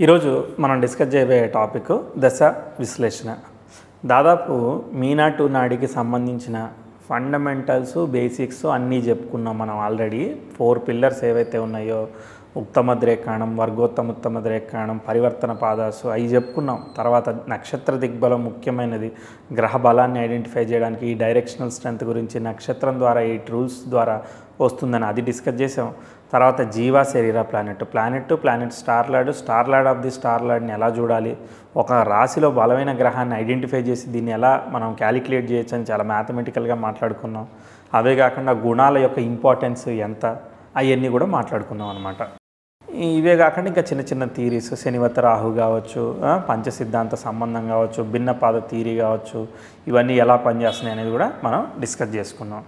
ఈరోజు మనం డిస్కస్ చేయబోయే టాపిక్ దశ విశ్లేషణ. దాదాపు మీనా టు నాడికి సంబంధించిన ఫండమెంటల్స్, బేసిక్స్ అన్నీ చెప్పుకున్నాం మనం ఆల్రెడీ. 4 పిల్లర్స్ ఏవైతే ఉన్నాయో, ఉత్తమద్రేకాణం, వర్గోత్తమోత్తమద్రేకాణం, పరివర్తన పాదాసు అవి చెప్పుకున్నాం. తర్వాత నక్షత్ర దిగ్బలం ముఖ్యమైనది, గ్రహ బలాన్ని ఐడెంటిఫై చేయడానికి ఈ డైరెక్షనల్ స్ట్రెంత్ గురించి నక్షత్రం ద్వారా 8 రూల్స్ ద్వారా వస్తుందని అది డిస్కస్ చేసాం. తర్వాత జీవా శరీర planet star lord of the star లార్డ్ని ఎలా చూడాలి, ఒక రాశిలో బలమైన గ్రహాన్ని ఐడెంటిఫై చేసి దీన్ని ఎలా మనం క్యాలిక్యులేట్ చేయొచ్చు అని చాలా మ్యాథమెటికల్గా మాట్లాడుకున్నాం. అవే కాకుండా గుణాల యొక్క ఇంపార్టెన్స్ ఎంత అవన్నీ కూడా మాట్లాడుకున్నాం అనమాట. ఇవే కాకుండా ఇంకా చిన్న చిన్న థీరీస్, శనివత రాహు కావచ్చు, పంచసిద్ధాంత సంబంధం కావచ్చు, భిన్నపాద థీరీ కావచ్చు, ఇవన్నీ ఎలా పనిచేస్తున్నాయి అనేది కూడా మనం డిస్కస్ చేసుకున్నాం.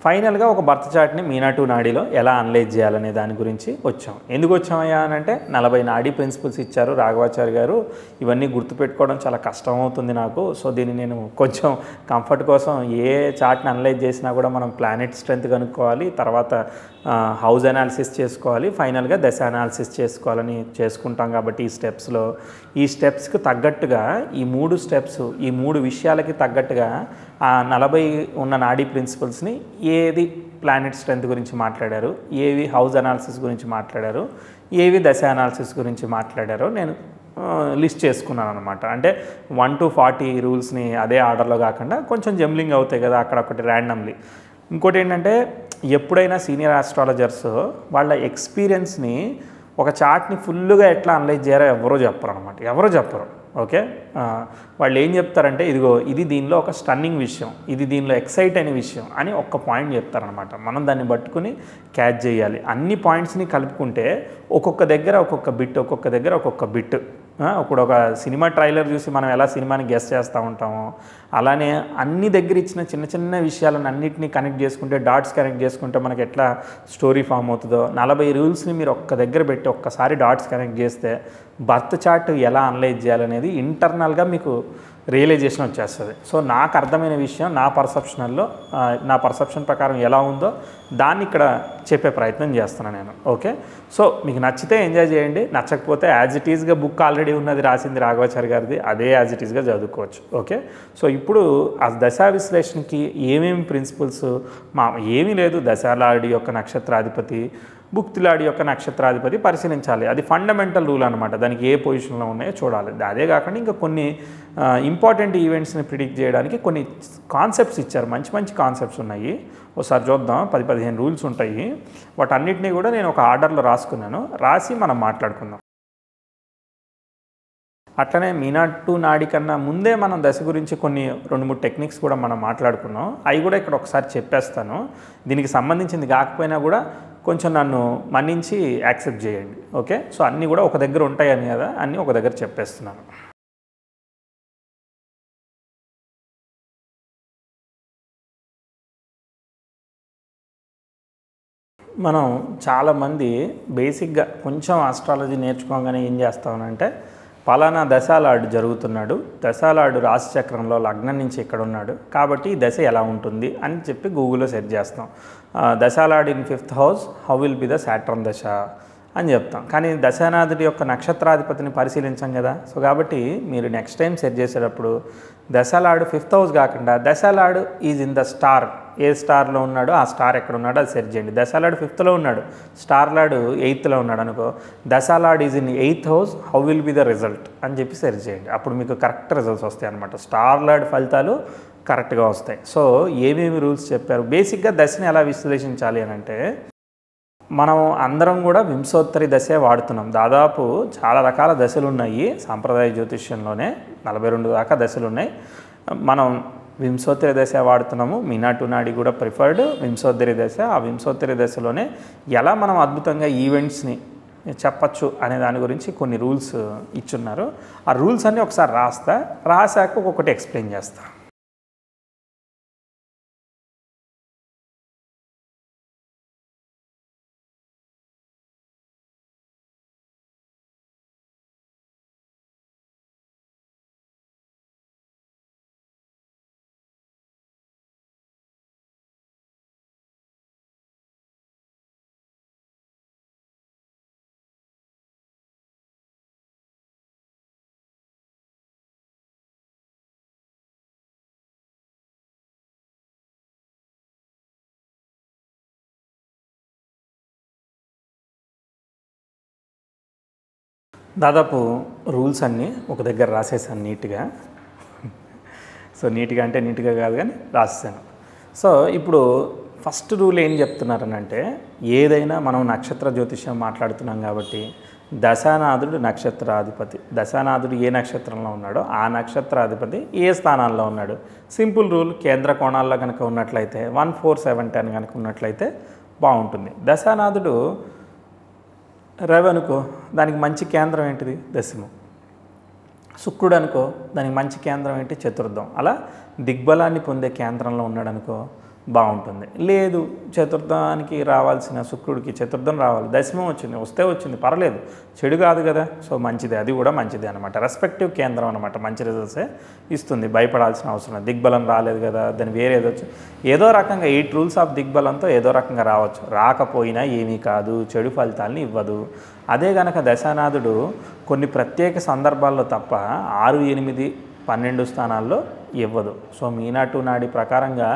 ఫైనల్గా ఒక బర్త్ చార్ట్ని మీనా టు నాడీలో ఎలా అనలైజ్ చేయాలనే దాని గురించి వచ్చాం. ఎందుకు వచ్చామయ్యా అని అంటే 40 నాడీ ప్రిన్సిపల్స్ ఇచ్చారు రాఘవాచారి గారు. ఇవన్నీ గుర్తుపెట్టుకోవడం చాలా కష్టం అవుతుంది నాకు. సో దీన్ని నేను కొంచెం కంఫర్ట్ కోసం ఏ చార్ట్ని అనలైజ్ చేసినా కూడా మనం ప్లానెట్ స్ట్రెంత్ కనుక్కోవాలి, తర్వాత హౌస్ అనాలిసిస్ చేసుకోవాలి, ఫైనల్గా దశ అనాలిసిస్ చేసుకోవాలని చేసుకుంటాం. కాబట్టి ఈ స్టెప్స్కి తగ్గట్టుగా ఈ 3 స్టెప్స్, ఈ 3 విషయాలకి తగ్గట్టుగా ఆ 40 ఉన్న నాడీ ప్రిన్సిపల్స్ని ఏది ప్లానెట్ స్ట్రెంత్ గురించి మాట్లాడారు, ఏవి హౌస్ అనాలిసిస్ గురించి మాట్లాడారు, ఏవి దశ అనాలిసిస్ గురించి మాట్లాడారో నేను లిస్ట్ చేసుకున్నాను అనమాట. అంటే 1 to 40 రూల్స్ని అదే ఆర్డర్లో కాకుండా కొంచెం జంబ్లింగ్ అవుతాయి కదా అక్కడొకటి ర్యాండమ్లీ. ఇంకోటి ఏంటంటే, ఎప్పుడైనా సీనియర్ ఆస్ట్రాలజర్స్ వాళ్ళ ఎక్స్పీరియన్స్ని ఒక చార్ట్ని ఫుల్గా ఎట్లా అనలైజ్ చేయారో ఎవరో చెప్పరు. ఓకే, వాళ్ళు ఏం చెప్తారంటే, ఇదిగో ఇది దీనిలో ఒక స్టన్నింగ్ విషయం, ఇది దీనిలో ఎక్సైట్ అయిన విషయం అని ఒక్క పాయింట్ చెప్తారనమాట. మనం దాన్ని పట్టుకుని క్యాచ్ చేయాలి. అన్ని పాయింట్స్ని కలుపుకుంటే ఒక్కొక్క దగ్గర ఒక్కొక్క బిట్. ఇప్పుడు ఒక సినిమా ట్రైలర్ చూసి మనం ఎలా సినిమాని గెస్ చేస్తూ ఉంటామో, అలానే అన్ని దగ్గర ఇచ్చిన చిన్న చిన్న విషయాలను అన్నింటినీ కనెక్ట్ చేసుకుంటే, డాట్స్ కనెక్ట్ చేసుకుంటే మనకి ఎట్లా స్టోరీ ఫామ్ అవుతుందో, 40 రూల్స్ని మీరు ఒక్క దగ్గర పెట్టి ఒక్కసారి డాట్స్ కనెక్ట్ చేస్తే బర్త్ చార్ట్ ఎలా అనలైజ్ చేయాలనేది ఇంటర్నల్గా మీకు రియలైజేషన్ వచ్చేస్తుంది. సో నాకు అర్థమైన విషయం నా పర్సెప్షన్ ప్రకారం ఎలా ఉందో దాన్ని ఇక్కడ చెప్పే ప్రయత్నం చేస్తున్నాను నేను. ఓకే, సో మీకు నచ్చితే ఎంజాయ్ చేయండి, నచ్చకపోతే యాజ్ ఇట్ ఈజ్గా బుక్ ఆల్రెడీ ఉన్నది, రాసింది రాఘవాచారి గారిది, అదే యాజ్ ఇట్ ఈజ్గా చదువుకోవచ్చు. ఓకే, సో ఇప్పుడు ఆ దశా విశ్లేషణకి ఏమేమి ప్రిన్సిపల్స్, ఏమీ లేదు, దశాలాడి యొక్క నక్షత్రాధిపతి, భుక్తిలాడి యొక్క నక్షత్రాధిపతి పరిశీలించాలి. అది ఫండమెంటల్ రూల్ అనమాట. దానికి ఏ పొజిషన్లో ఉన్నాయో చూడాలి. అదే కాకుండా ఇంకా కొన్ని ఇంపార్టెంట్ ఈవెంట్స్ని ప్రిడిక్ట్ చేయడానికి కొన్ని కాన్సెప్ట్స్ ఇచ్చారు. మంచి కాన్సెప్ట్స్ ఉన్నాయి. ఒకసారి చూద్దాం. 10-15 రూల్స్ ఉంటాయి. వాటన్నిటినీ కూడా నేను ఒక ఆర్డర్లో రాసి మనం మాట్లాడుకుందాం. అట్లనే మీనా టు నాడి కన్నా ముందే మనం దశ గురించి కొన్ని 2-3 టెక్నిక్స్ కూడా మనం మాట్లాడుకున్నాం. అవి కూడా ఇక్కడ ఒకసారి చెప్పేస్తాను. దీనికి సంబంధించింది కాకపోయినా కూడా కొంచెం నన్ను మన్నించి యాక్సెప్ట్ చేయండి. ఓకే, సో అన్నీ కూడా ఒక దగ్గర ఉంటాయని కదా, అన్నీ ఒక దగ్గర చెప్పేస్తున్నాను. మనం చాలామంది బేసిక్గా కొంచెం ఆస్ట్రాలజీ నేర్చుకోగానే ఏం చేస్తామనంటే, పలానా దశాలాడు జరుగుతున్నాడు, దశాలాడు రాశి చక్రంలో లగ్నం నుంచి ఇక్కడ ఉన్నాడు కాబట్టి ఈ దశ ఎలా ఉంటుంది అని చెప్పి గూగుల్లో సెర్చ్ చేస్తాం. దశాలాడు in 5th house, how will be the Saturn దశ అని చెప్తాం. కానీ దశానాథుడి యొక్క నక్షత్రాధిపతిని పరిశీలించాం కదా. సో కాబట్టి మీరు నెక్స్ట్ టైం సెర్చ్ చేసేటప్పుడు దశాలాడు 5th హౌస్ కాకుండా దశాలాడు ఈజ్ ఇన్ ద స్టార్, ఏ స్టార్లో ఉన్నాడో ఆ స్టార్ ఎక్కడ ఉన్నాడో అది సెర్చ్ చేయండి. దశాలాడు 5thలో ఉన్నాడు, స్టార్ లాడు 8thలో ఉన్నాడు అనుకో, దశాలాడు is in 8th house, how will be the result అని చెప్పి సెర్చ్ చేయండి. అప్పుడు మీకు కరెక్ట్ రిజల్ట్స్ వస్తాయి అనమాట. స్టార్ లాడ్ ఫలితాలు కరెక్ట్గా వస్తాయి. సో ఏమేమి రూల్స్ చెప్పారు, బేసిక్గా దశని ఎలా విశ్లేషించాలి అని అంటే, మనం అందరం కూడా వింశోత్తరి దశే వాడుతున్నాం. దాదాపు చాలా రకాల దశలు ఉన్నాయి సాంప్రదాయ జ్యోతిష్యంలోనే, 42 దాకా దశలు ఉన్నాయి. మనం వింశోత్తరి దశ వాడుతున్నాము. మీనా టు నాడి కూడా ప్రిఫర్డ్ వింశోత్తరి దశ. ఆ వింశోత్తరి దశలోనే ఎలా మనం అద్భుతంగా ఈవెంట్స్ని చెప్పచ్చు అనే దాని గురించి కొన్ని రూల్స్ ఇచ్చున్నారు. ఆ రూల్స్ అన్నీ ఒకసారి రాసాక ఒక్కొక్కటి ఎక్స్ప్లెయిన్ చేస్తా. దాదాపు రూల్స్ అన్నీ ఒక దగ్గర రాసేసాను నీట్గా. సో నీట్గా అంటే నీట్గా కాదు కానీ రాసేసాను. సో ఇప్పుడు ఫస్ట్ రూల్ ఏం చెప్తున్నారనంటే, ఏదైనా మనం నక్షత్ర జ్యోతిష్యం మాట్లాడుతున్నాం కాబట్టి దశానాథుడు నక్షత్రాధిపతి, దశానాథుడు ఏ నక్షత్రంలో ఉన్నాడో ఆ నక్షత్రాధిపతి ఏ స్థానాల్లో ఉన్నాడు. సింపుల్ రూల్, కేంద్ర కోణాల్లో కనుక ఉన్నట్లయితే 1 4 7 10 కనుక ఉన్నట్లయితే బాగుంటుంది. దశానాథుడు రవి అనుకో, దానికి మంచి కేంద్రం ఏంటిది? దశమం. శుక్రుడు అనుకో, దానికి మంచి కేంద్రం ఏంటి? చతుర్థం. అలా దిగ్బలాన్ని పొందే కేంద్రంలో ఉన్నాడు అనుకో బాగుంటుంది. లేదు, చతుర్థానికి రావాల్సిన శుక్రుడికి చతుర్థం రావాలి, దశమం వచ్చింది, వస్తే వచ్చింది, పర్లేదు, చెడు కాదు కదా. సో మంచిదే, అది కూడా మంచిదే అనమాట. రెస్పెక్టివ్ కేంద్రం అనమాట, మంచి రిజల్ట్సే ఇస్తుంది, భయపడాల్సిన అవసరం లేదు. దిగ్బలం రాలేదు కదా, దాని వేరే ఏదో రకంగా 8 రూల్స్ ఆఫ్ దిగ్బలంతో ఏదో రకంగా రావచ్చు, రాకపోయినా ఏమీ కాదు, చెడు ఫలితాలని ఇవ్వదు. అదే కనుక దశానాథుడు కొన్ని ప్రత్యేక సందర్భాల్లో తప్ప 6 8 12 స్థానాల్లో ఇవ్వదు. సో మీనాటు నాడి ప్రకారంగా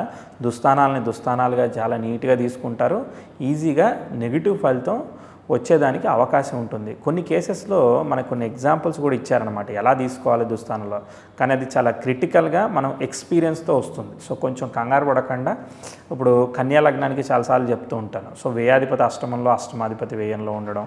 దుస్థానాలని దుస్థానాలుగా చాలా నీట్గా తీసుకుంటారు, ఈజీగా నెగిటివ్ ఫలితం వచ్చేదానికి అవకాశం ఉంటుంది. కొన్ని కేసెస్లో మనకు కొన్ని ఎగ్జాంపుల్స్ కూడా ఇచ్చారనమాట, ఎలా తీసుకోవాలి దుస్థానంలో. కానీ అది చాలా క్రిటికల్గా మనం ఎక్స్పీరియన్స్తో వస్తుంది. సో కొంచెం కంగారు పడకుండా, ఇప్పుడు కన్యా లగ్నానికి చాలాసార్లు చెప్తూ ఉంటాను. సో వ్యయాధిపతి అష్టమంలో, అష్టమాధిపతి వ్యయంలో ఉండడం,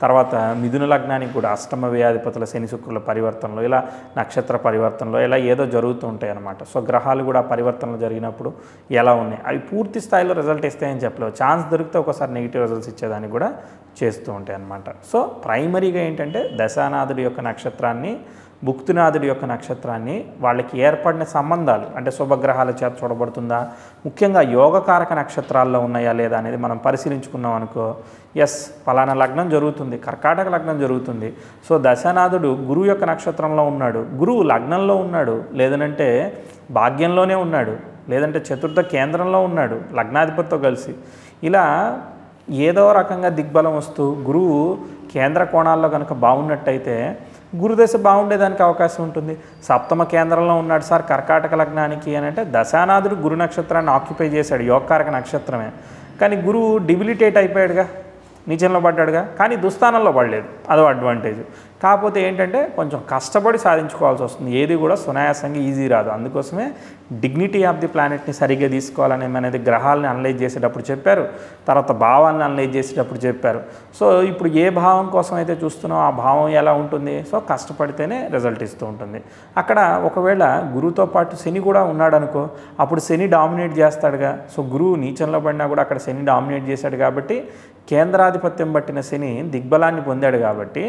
తర్వాత మిథున లగ్నానికి కూడా అష్టమ వ్యయాధిపతుల శని శుక్రుల పరివర్తనలో, ఇలా నక్షత్ర పరివర్తనలో ఇలా ఏదో జరుగుతూ ఉంటాయి అన్నమాట. సో గ్రహాలు కూడా పరివర్తనలు జరిగినప్పుడు ఎలా ఉన్నాయి, అవి పూర్తి స్థాయిలో రిజల్ట్ ఇస్తాయని చెప్పలేవు. ఛాన్స్ దొరికితే ఒకసారి నెగిటివ్ రిజల్ట్స్ ఇచ్చేదానికి కూడా చేస్తూ ఉంటాయి అన్నమాట. సో ప్రైమరీగా ఏంటంటే దశానాథుడి యొక్క నక్షత్రాన్ని, భుక్తినాథుడి యొక్క నక్షత్రాన్ని, వాళ్ళకి ఏర్పడిన సంబంధాలు అంటే శుభగ్రహాల చేత చూడబడుతుందా, ముఖ్యంగా యోగకారక నక్షత్రాల్లో ఉన్నాయా లేదా అనేది మనం పరిశీలించుకున్నాం అనుకో, ఎస్ ఫలానా లగ్నం జరుగుతుంది, కర్కాటక లగ్నం జరుగుతుంది. సో దశానాథుడు గురువు యొక్క నక్షత్రంలో ఉన్నాడు, గురువు లగ్నంలో ఉన్నాడు, లేదనంటే భాగ్యంలోనే ఉన్నాడు, లేదంటే చతుర్థ కేంద్రంలో ఉన్నాడు లగ్నాధిపతితో కలిసి, ఇలా ఏదో రకంగా దిగ్బలం వస్తూ గురువు కేంద్ర కోణాల్లో కనుక బాగున్నట్టయితే గురుదశ బాగుండేదానికి అవకాశం ఉంటుంది. సప్తమ కేంద్రంలో ఉన్నాడు సార్ కర్కాటక లగ్నానికి అని అంటే, దశానాథుడు గురు నక్షత్రాన్ని ఆక్యుపై చేశాడు, యోగకారక నక్షత్రమే, కానీ గురువు డిబిలిటేట్ అయిపోయాడుగా, నీచంలో పడ్డాడుగా, కానీ దుస్థానంలో పడలేదు, అదో అడ్వాంటేజ్. కాకపోతే ఏంటంటే కొంచెం కష్టపడి సాధించుకోవాల్సి వస్తుంది, ఏది కూడా సునాయాసంగా ఈజీ రాదు. అందుకోసమే డిగ్నిటీ ఆఫ్ ది ప్లానెట్ని సరిగ్గా తీసుకోవాలని అనేది గ్రహాలని అనలైజ్ చేసేటప్పుడు చెప్పారు, తర్వాత భావాలను అనలైజ్ చేసేటప్పుడు చెప్పారు. సో ఇప్పుడు ఏ భావం కోసం అయితే చూస్తున్నామో ఆ భావం ఎలా ఉంటుంది, సో కష్టపడితేనే రిజల్ట్ ఇస్తూ ఉంటుంది. అక్కడ ఒకవేళ గురువుతో పాటు శని కూడా ఉన్నాడు అనుకో, అప్పుడు శని డామినేట్ చేస్తాడుగా. సో గురువు నీచంలో పడినా కూడా అక్కడ శని డామినేట్ చేశాడు కాబట్టి, కేంద్రాధిపత్యం పట్టిన శని దిగ్బలాన్ని పొందాడు కాబట్టి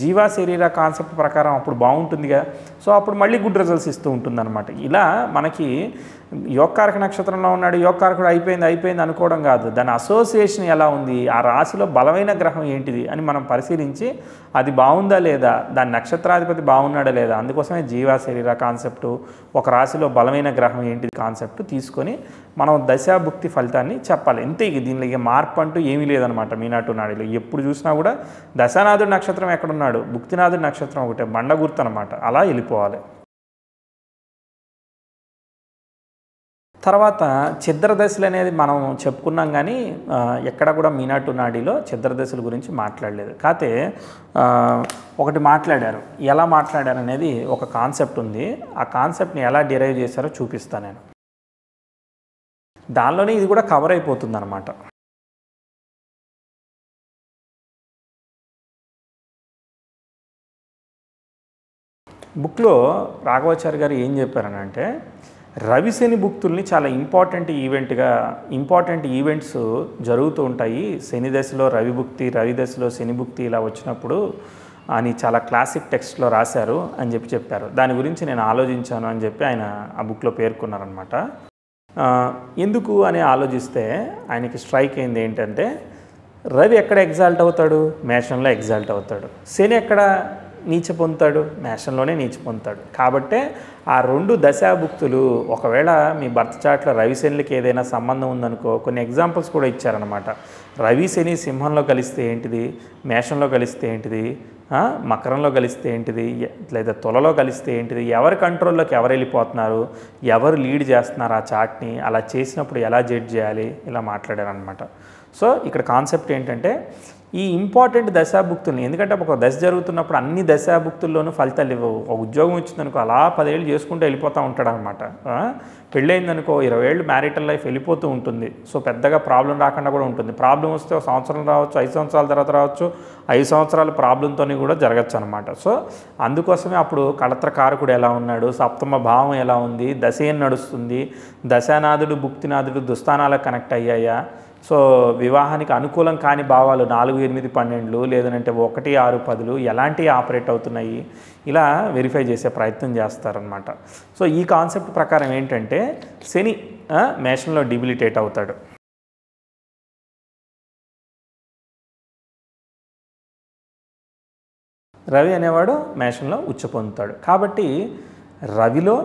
జీవా శరీర కాన్సెప్ట్ ప్రకారం అప్పుడు బాగుంటుందిగా. సో అప్పుడు మళ్ళీ గుడ్ రిజల్ట్స్ ఇస్తూ ఉంటుందన్నమాట. ఇలా మనకి యోగకారక నక్షత్రంలో ఉన్నాడు, యోగకారకుడు అయిపోయింది అనుకోవడం కాదు, దాని అసోసియేషన్ ఎలా ఉంది, ఆ రాశిలో బలమైన గ్రహం ఏంటిది అని మనం పరిశీలించి అది బాగుందా లేదా, దాని నక్షత్రాధిపతి బాగున్నాడా లేదా, అందుకోసమే జీవా శరీర కాన్సెప్టు, ఒక రాశిలో బలమైన గ్రహం ఏంటిది కాన్సెప్ట్ తీసుకొని మనం దశాభుక్తి ఫలితాన్ని చెప్పాలి. ఇంతే, దీనిలో ఇక మార్పు అంటూ ఏమీ లేదనమాట. మీనాటు నాడిలో ఎప్పుడు చూసినా కూడా దశానాథుడి నక్షత్రం ఎక్కడున్నాడు, భుక్తినాథుడి నక్షత్రం ఒకటే, బండ గుర్తు అనమాట, అలా వెళ్ళిపోవాలి. తర్వాత ఛిద్రదశలు అనేది మనం చెప్పుకున్నాం, కానీ ఎక్కడ కూడా మీనాటు నాడిలో ఛిద్రదశల గురించి మాట్లాడలేదు. కాకపోతే ఒకటి మాట్లాడారు, ఎలా మాట్లాడారు అనేది ఒక కాన్సెప్ట్ ఉంది, ఆ కాన్సెప్ట్ని ఎలా డిరైవ్ చేశారో చూపిస్తాను నేను. దానిలోనే ఇది కూడా కవర్ అయిపోతుంది అన్నమాట. బుక్లో రాఘవాచారి గారు ఏం చెప్పారనంటే, రవి శని భుక్తుల్ని చాలా ఇంపార్టెంట్ ఈవెంట్స్ జరుగుతూ ఉంటాయి. శని దశలో రవి భుక్తి, రవి దశలో శని భుక్తి ఇలా వచ్చినప్పుడు అని చాలా క్లాసిక్ టెక్స్ట్లో రాశారు అని చెప్పారు. దాని గురించి నేను ఆలోచించాను అని చెప్పి ఆయన ఆ బుక్లో పేర్కొన్నారనమాట. ఎందుకు అని ఆలోచిస్తే ఆయనకి స్ట్రైక్ అయింది ఏంటంటే, రవి ఎక్కడ ఎగ్జాల్ట్ అవుతాడు, మేషంలో ఎగ్జాల్ట్ అవుతాడు. శని ఎక్కడ నీచ పొందుతాడు, మేషంలోనే నీచ పొందుతాడు. కాబట్టే ఆ రెండు దశాభుక్తులు, ఒకవేళ మీ బర్త్ చార్ట్లో రవి శనులకి ఏదైనా సంబంధం ఉందనుకో, కొన్ని ఎగ్జాంపుల్స్ కూడా ఇచ్చారనమాట. రవి శని సింహంలో కలిస్తే ఏంటిది, మేషంలో కలిస్తే ఏంటిది, మకరంలో కలిస్తే ఏంటిది, లేదా తులలో కలిస్తే ఏంటిది, ఎవరి కంట్రోల్లోకి ఎవరు వెళ్ళిపోతున్నారు, ఎవరు లీడ్ చేస్తున్నారు ఆ చార్ట్ని, అలా చేసినప్పుడు ఎలా జడ్జ్ చేయాలి, ఇలా మాట్లాడారనమాట. సో ఇక్కడ కాన్సెప్ట్ ఏంటంటే, ఈ ఇంపార్టెంట్ దశాభుక్తుల్ని, ఎందుకంటే ఒక దశ జరుగుతున్నప్పుడు అన్ని దశాభుక్తుల్లోనూ ఫలితాలు ఇవ్వవు. ఒక ఉద్యోగం వచ్చిందనుకో అలా 10 ఏళ్ళు చేసుకుంటూ వెళ్ళిపోతూ ఉంటాడు అనమాట. పెళ్ళయిందనుకో 20 ఏళ్ళు మ్యారిటల్ లైఫ్ వెళ్ళిపోతూ ఉంటుంది. సో పెద్దగా ప్రాబ్లం రాకుండా కూడా ఉంటుంది. ప్రాబ్లం వస్తే ఒక సంవత్సరం రావచ్చు, 5 సంవత్సరాల తర్వాత రావచ్చు, 5 సంవత్సరాల ప్రాబ్లంతో కూడా జరగచ్చు అనమాట. సో అందుకోసమే అప్పుడు కళత్రకారకుడు ఎలా ఉన్నాడు, సప్తమ భావం ఎలా ఉంది, దశ ఏం నడుస్తుంది, దశానాథుడు భుక్తినాథుడు దుస్థానాలకు కనెక్ట్ అయ్యాయా, సో వివాహానికి అనుకూలం కాని భావాలు 4, 8, 12 లేదంటే 1, 6, 10 ఎలాంటివి ఆపరేట్ అవుతున్నాయి, ఇలా వెరిఫై చేసే ప్రయత్నం చేస్తారనమాట. సో ఈ కాన్సెప్ట్ ప్రకారం ఏంటంటే శని మేషంలో డిబిలిటేట్ అవుతాడు. రవి అనేవాడు మేషంలో ఉచ్చ పొందుతాడు. కాబట్టి రవిలో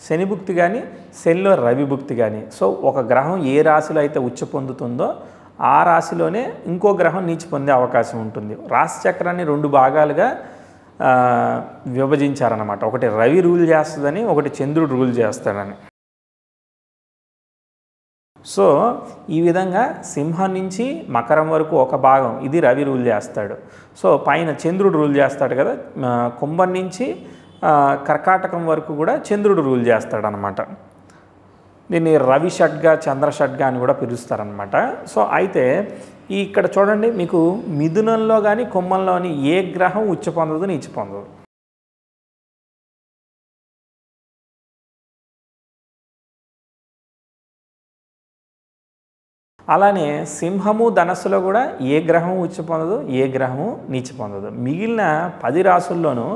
శని భుక్తి కానీ శనిలో రవి భుక్తి కానీ, సో ఒక గ్రహం ఏ రాశిలో అయితే ఉచ్చ పొందుతుందో ఆ రాశిలోనే ఇంకో గ్రహం నీచి పొందే అవకాశం ఉంటుంది. రాశి చక్రాన్ని 2 భాగాలుగా విభజించారన్నమాట. ఒకటి రవి రూల్ చేస్తుందని, ఒకటి చంద్రుడు రూల్ చేస్తాడని. సో ఈ విధంగా సింహం నుంచి మకరం వరకు ఒక భాగం ఇది రవి రూల్ చేస్తాడు. సో పైన చంద్రుడు రూల్ చేస్తాడు కదా, కుంభం నుంచి కర్కాటకం వరకు కూడా చంద్రుడు రూల్ చేస్తాడనమాట. దీన్ని రవి షడ్గా చంద్ర షడ్గా అని కూడా పిలుస్తారనమాట. సో అయితే ఇక్కడ చూడండి, మీకు మిథునంలో కానీ కుంభంలోని ఏ గ్రహం ఉచ్చ పొందదు, నీచ పొందదు. అలానే సింహము ధనస్సులో కూడా ఏ గ్రహం ఉచ్చ పొందదు, ఏ గ్రహము నీచ పొందదు. మిగిలిన 10 రాసుల్లోనూ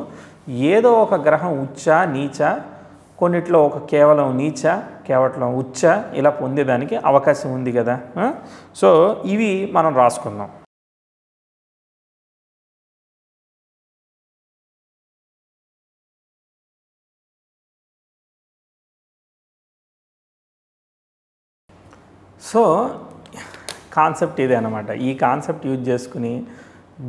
ఏదో ఒక గ్రహం ఉచ్చ నీచ, కొన్నిట్లో ఒక కేవలం నీచ కేవలం ఉచ్చ ఇలా పొందేదానికి అవకాశం ఉంది కదా. సో ఇవి మనం రాసుకుందాం. సో కాన్సెప్ట్ ఇదే అనమాట. ఈ కాన్సెప్ట్ యూజ్ చేసుకుని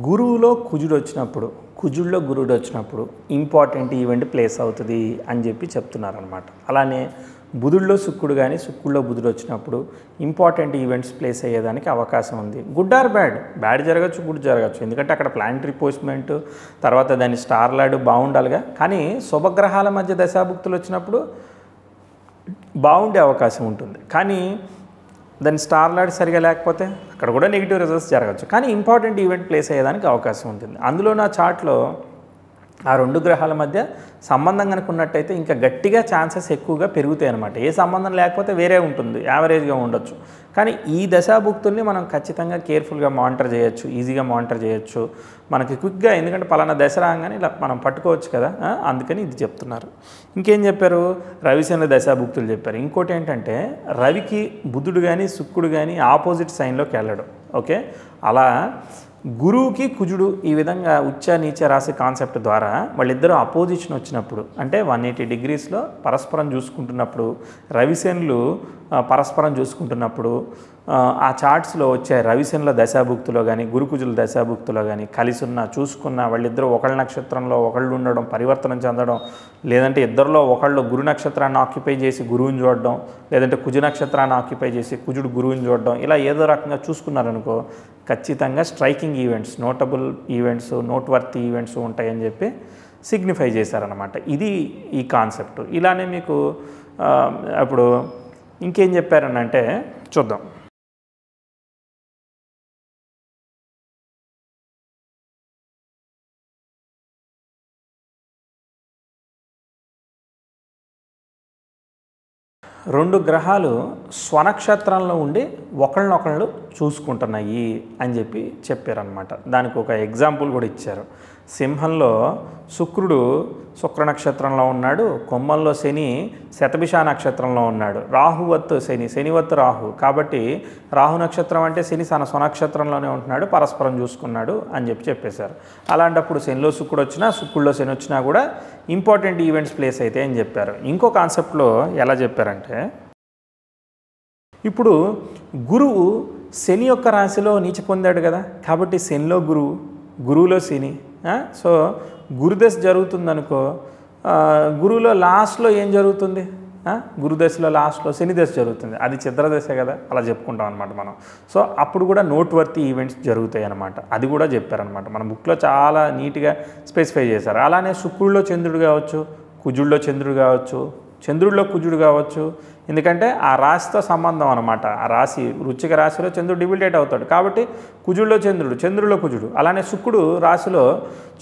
గురువులో కుజుడు వచ్చినప్పుడు, కుజుడిలో గురుడు వచ్చినప్పుడు ఇంపార్టెంట్ ఈవెంట్ ప్లేస్ అవుతుంది అని చెప్పి చెప్తున్నారనమాట. అలానే బుధుడిలో శుక్రుడు కానీ శుక్రుడిలో బుధుడు వచ్చినప్పుడు ఇంపార్టెంట్ ఈవెంట్స్ ప్లేస్ అయ్యేదానికి అవకాశం ఉంది. గుడ్ ఆర్ బ్యాడ్, బ్యాడ్ జరగచ్చు, గుడ్ జరగచ్చు. ఎందుకంటే అక్కడ ప్లానటరీ పోస్ట్మెంట్ తర్వాత దాని స్టార్ లాడ్ బాగుండాలిగా. కానీ శుభగ్రహాల మధ్య దశాభుక్తులు వచ్చినప్పుడు బాగుండే అవకాశం ఉంటుంది. కానీ దాని స్టార్ లాడ్ సరిగా లేకపోతే అక్కడ కూడా నెగిటివ్ రిజల్ట్స్ జరగచ్చు. కానీ ఇంపార్టెంట్ ఈవెంట్ ప్లేస్ అయ్యేదానికి అవకాశం ఉంటుంది. అందులో నా చార్ట్లో ఆ 2 గ్రహాల మధ్య సంబంధం కనుక ఉన్నట్టయితే ఇంకా గట్టిగా ఛాన్సెస్ ఎక్కువగా పెరుగుతాయి అన్నమాట. ఏ సంబంధం లేకపోతే వేరే ఉంటుంది, యావరేజ్గా ఉండొచ్చు. కానీ ఈ దశాభుక్తుల్ని మనం ఖచ్చితంగా కేర్ఫుల్గా మానిటర్ చేయొచ్చు, ఈజీగా మానిటర్ చేయొచ్చు మనకి క్విక్గా. ఎందుకంటే పలానా దశ రాగానే ఇలా మనం పట్టుకోవచ్చు కదా, అందుకని ఇది చెప్తున్నారు. ఇంకేం చెప్పారు, రవిశని దశాభుక్తులు చెప్పారు. ఇంకోటి ఏంటంటే రవికి బుధుడు కానీ శుక్రుడు కానీ ఆపోజిట్ సైన్లోకి వెళ్ళడం. ఓకే, అలా గురువుకి కుజుడు ఈ విధంగా ఉచ్చ నీచ రాశి కాన్సెప్ట్ ద్వారా వాళ్ళిద్దరూ అపోజిషన్ వచ్చినప్పుడు, అంటే 180 డిగ్రీస్లో పరస్పరం చూసుకుంటున్నప్పుడు, రవిశనులు పరస్పరం చూసుకుంటున్నప్పుడు ఆ చార్ట్స్లో వచ్చే రవిశనుల దశాభుక్తిలో కానీ గురుకుజుల దశాభుక్తిలో కానీ కలిసి ఉన్న చూసుకున్న వాళ్ళిద్దరూ ఒకళ్ళ నక్షత్రంలో ఒకళ్ళు ఉండడం, పరివర్తనం చెందడం, లేదంటే ఇద్దరిలో ఒకళ్ళు గురు నక్షత్రాన్ని ఆక్యుపై చేసి గురువుని చూడడం, లేదంటే కుజు నక్షత్రాన్ని ఆక్యుపై చేసి కుజుడు గురువుని చూడడం, ఇలా ఏదో రకంగా చూసుకున్నారనుకో ఖచ్చితంగా striking events, notable events, note worthy events ఉంటాయని చెప్పి సిగ్నిఫై చేశారనమాట. ఇది ఈ కాన్సెప్ట్. ఇలానే మీకు ఇప్పుడు ఇంకేం చెప్పారనంటే చూద్దాం. రెండు గ్రహాలు స్వనక్షత్రంలో ఉండి ఒకళ్ళనొకళ్ళు చూసుకుంటున్నాయి అని చెప్పి చెప్పారనమాట. దానికి ఒక ఎగ్జాంపుల్ కూడా ఇచ్చారు. సింహంలో శుక్రుడు శుక్ర నక్షత్రంలో ఉన్నాడు, కుంభంలో శని శతభిష నక్షత్రంలో ఉన్నాడు. రాహువత్తు శని, శనివత్తు రాహు, కాబట్టి రాహు నక్షత్రం అంటే శని తన స్వనక్షత్రంలోనే ఉంటున్నాడు, పరస్పరం చూసుకున్నాడు అని చెప్పి చెప్పేశారు. అలాంటప్పుడు శనిలో శుక్రుడు వచ్చినా శుక్రుడిలో శని వచ్చినా కూడా ఇంపార్టెంట్ ఈవెంట్స్ ప్లేస్ అయితే అని చెప్పారు. ఇంకో కాన్సెప్ట్లో ఎలా చెప్పారంటే, ఇప్పుడు గురువు శని యొక్క రాశిలో నీచ పొందాడు కదా, కాబట్టి శనిలో గురువు, గురువులో శని. సో గురుదశ జరుగుతుందనుకో, గురువులో లాస్ట్లో ఏం జరుగుతుంది, గురుదశలో లాస్ట్లో శని దశ జరుగుతుంది, అది చిత్రదశ కదా, అలా చెప్పుకుంటాం అనమాట మనం. సో అప్పుడు కూడా నోట్వర్తీ ఈవెంట్స్ జరుగుతాయి అనమాట, అది కూడా చెప్పారనమాట. మన బుక్లో చాలా నీట్గా స్పెసిఫై చేశారు. అలానే శుక్రుడిలో చంద్రుడు కావచ్చు, కుజుడిలో చంద్రుడు కావచ్చు, చంద్రుడిలో కుజుడు కావచ్చు, ఎందుకంటే ఆ రాశితో సంబంధం అనమాట. ఆ రాశి వృశ్చిక రాశిలో చంద్రుడు డిబిలిటేట్ అవుతాడు కాబట్టి కుజుడిలో చంద్రుడు, చంద్రుడిలో కుజుడు. అలానే శుక్రుడు రాశిలో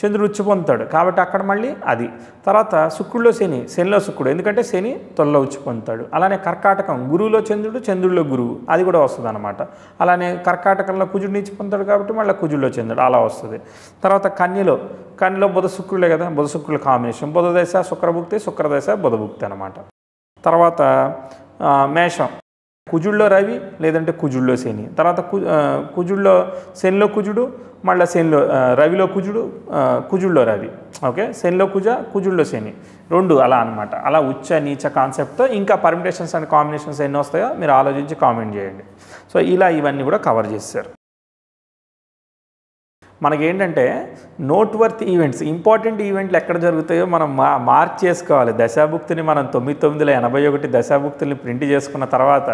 చంద్రుడు ఉచ్చి పొందుతాడు కాబట్టి అక్కడ మళ్ళీ అది. తర్వాత శుక్రుడిలో శని, శనిలో శుక్రుడు, ఎందుకంటే శని తొలలో ఉచ్చి పొందుతాడు. అలానే కర్కాటకం, గురువులో చంద్రుడు, చంద్రుడిలో గురువు, అది కూడా వస్తుంది అనమాట. అలానే కర్కాటకంలో కుజుడిని ఇచ్చి పొందుతాడు కాబట్టి మళ్ళీ కుజుడిలో చంద్రుడు, అలా వస్తుంది. తర్వాత కన్యలో బుధ శుక్రులే కదా, బుధ శుక్రుల కాంబినేషన్, బుధ దశ శుక్రభుక్తి, శుక్రదశ బుధభుక్తి అనమాట. తర్వాత మేషం, కుజుడిలో రవి లేదంటే కుజుడిలో శని. తర్వాత కుజుడిలో శనిలో కుజుడు, మళ్ళీ శనిలో రవిలో కుజుడు, కుజుడిలో రవి. ఓకే, శనిలో కుజ, కుజుడిలో శని, రెండు అలా అనమాట. అలా ఉచ్చ నీచ కాన్సెప్ట్తో ఇంకా పర్మిటేషన్స్ అండ్ కాంబినేషన్స్ ఎన్ని వస్తాయో మీరు ఆలోచించి కామెంట్ చేయండి. సో ఇలా ఇవన్నీ కూడా కవర్ చేశారు. మనకేంటంటే నోట్వర్త్ ఈవెంట్స్, ఇంపార్టెంట్ ఈవెంట్లు ఎక్కడ జరుగుతాయో మనం మార్క్ చేసుకోవాలి. దశాభుక్తిని మనం 981 దశాభుక్తుల్ని ప్రింట్ చేసుకున్న తర్వాత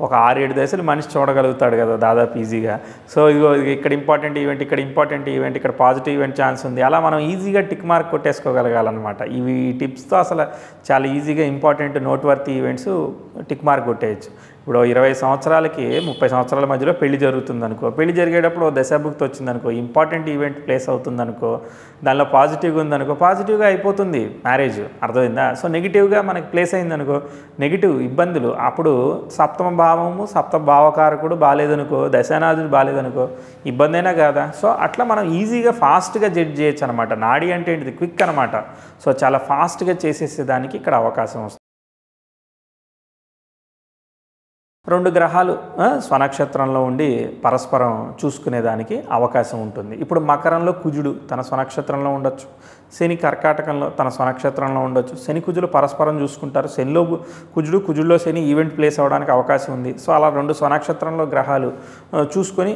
ఒక 6-7 దశలు మనిషి చూడగలుగుతాడు కదా దాదాపు ఈజీగా. సో ఇగో ఇక్కడ ఇంపార్టెంట్ ఈవెంట్, ఇక్కడ ఇంపార్టెంట్ ఈవెంట్, ఇక్కడ పాజిటివ్ ఈవెంట్ ఛాన్స్ ఉంది, అలా మనం ఈజీగా టిక్ మార్క్ కొట్టేసుకోగలగాలన్నమాట. ఇవి టిప్స్తో అసలు చాలా ఈజీగా ఇంపార్టెంట్ నోట్వర్త్ ఈవెంట్స్ టిక్ మార్క్ కొట్టేయచ్చు. ఇప్పుడు 20 సంవత్సరాలకి 30 సంవత్సరాల మధ్యలో పెళ్లి జరుగుతుందనుకో, పెళ్లి జరిగేటప్పుడు దశాభుక్తి వచ్చిందనుకో, ఇంపార్టెంట్ ఈవెంట్ ప్లేస్ అవుతుందనుకో, దానిలో పాజిటివ్గా ఉందనుకో, పాజిటివ్గా అయిపోతుంది మ్యారేజ్, అర్థమైందా? సో నెగిటివ్గా మనకి ప్లేస్ అయిందనుకో, నెగిటివ్ ఇబ్బందులు. అప్పుడు సప్తమ భావము, సప్తమ భావకారకుడు బాగాలేదనుకో, దశానాథుడు బాగాలేదనుకో, ఇబ్బంది అయినా కాదా? సో అట్లా మనం ఈజీగా ఫాస్ట్గా జడ్జ్ చేయొచ్చు అనమాట. నాడి అంటే ఏంటిది, క్విక్ అనమాట. సో చాలా ఫాస్ట్గా చేసేసేదానికి ఇక్కడ అవకాశం వస్తుంది. 2 గ్రహాలు స్వనక్షత్రంలో ఉండి పరస్పరం చూసుకునేదానికి అవకాశం ఉంటుంది. ఇప్పుడు మకరంలో కుజుడు తన స్వనక్షత్రంలో ఉండొచ్చు, శని కర్కాటకంలో తన స్వనక్షత్రంలో ఉండొచ్చు. శని కుజులు పరస్పరం చూసుకుంటారు, శనిలో కుజుడు, కుజుల్లో శని ఈవెంట్ ప్లేస్ అవ్వడానికి అవకాశం ఉంది. సో అలా 2 స్వనక్షత్రంలో గ్రహాలు చూసుకొని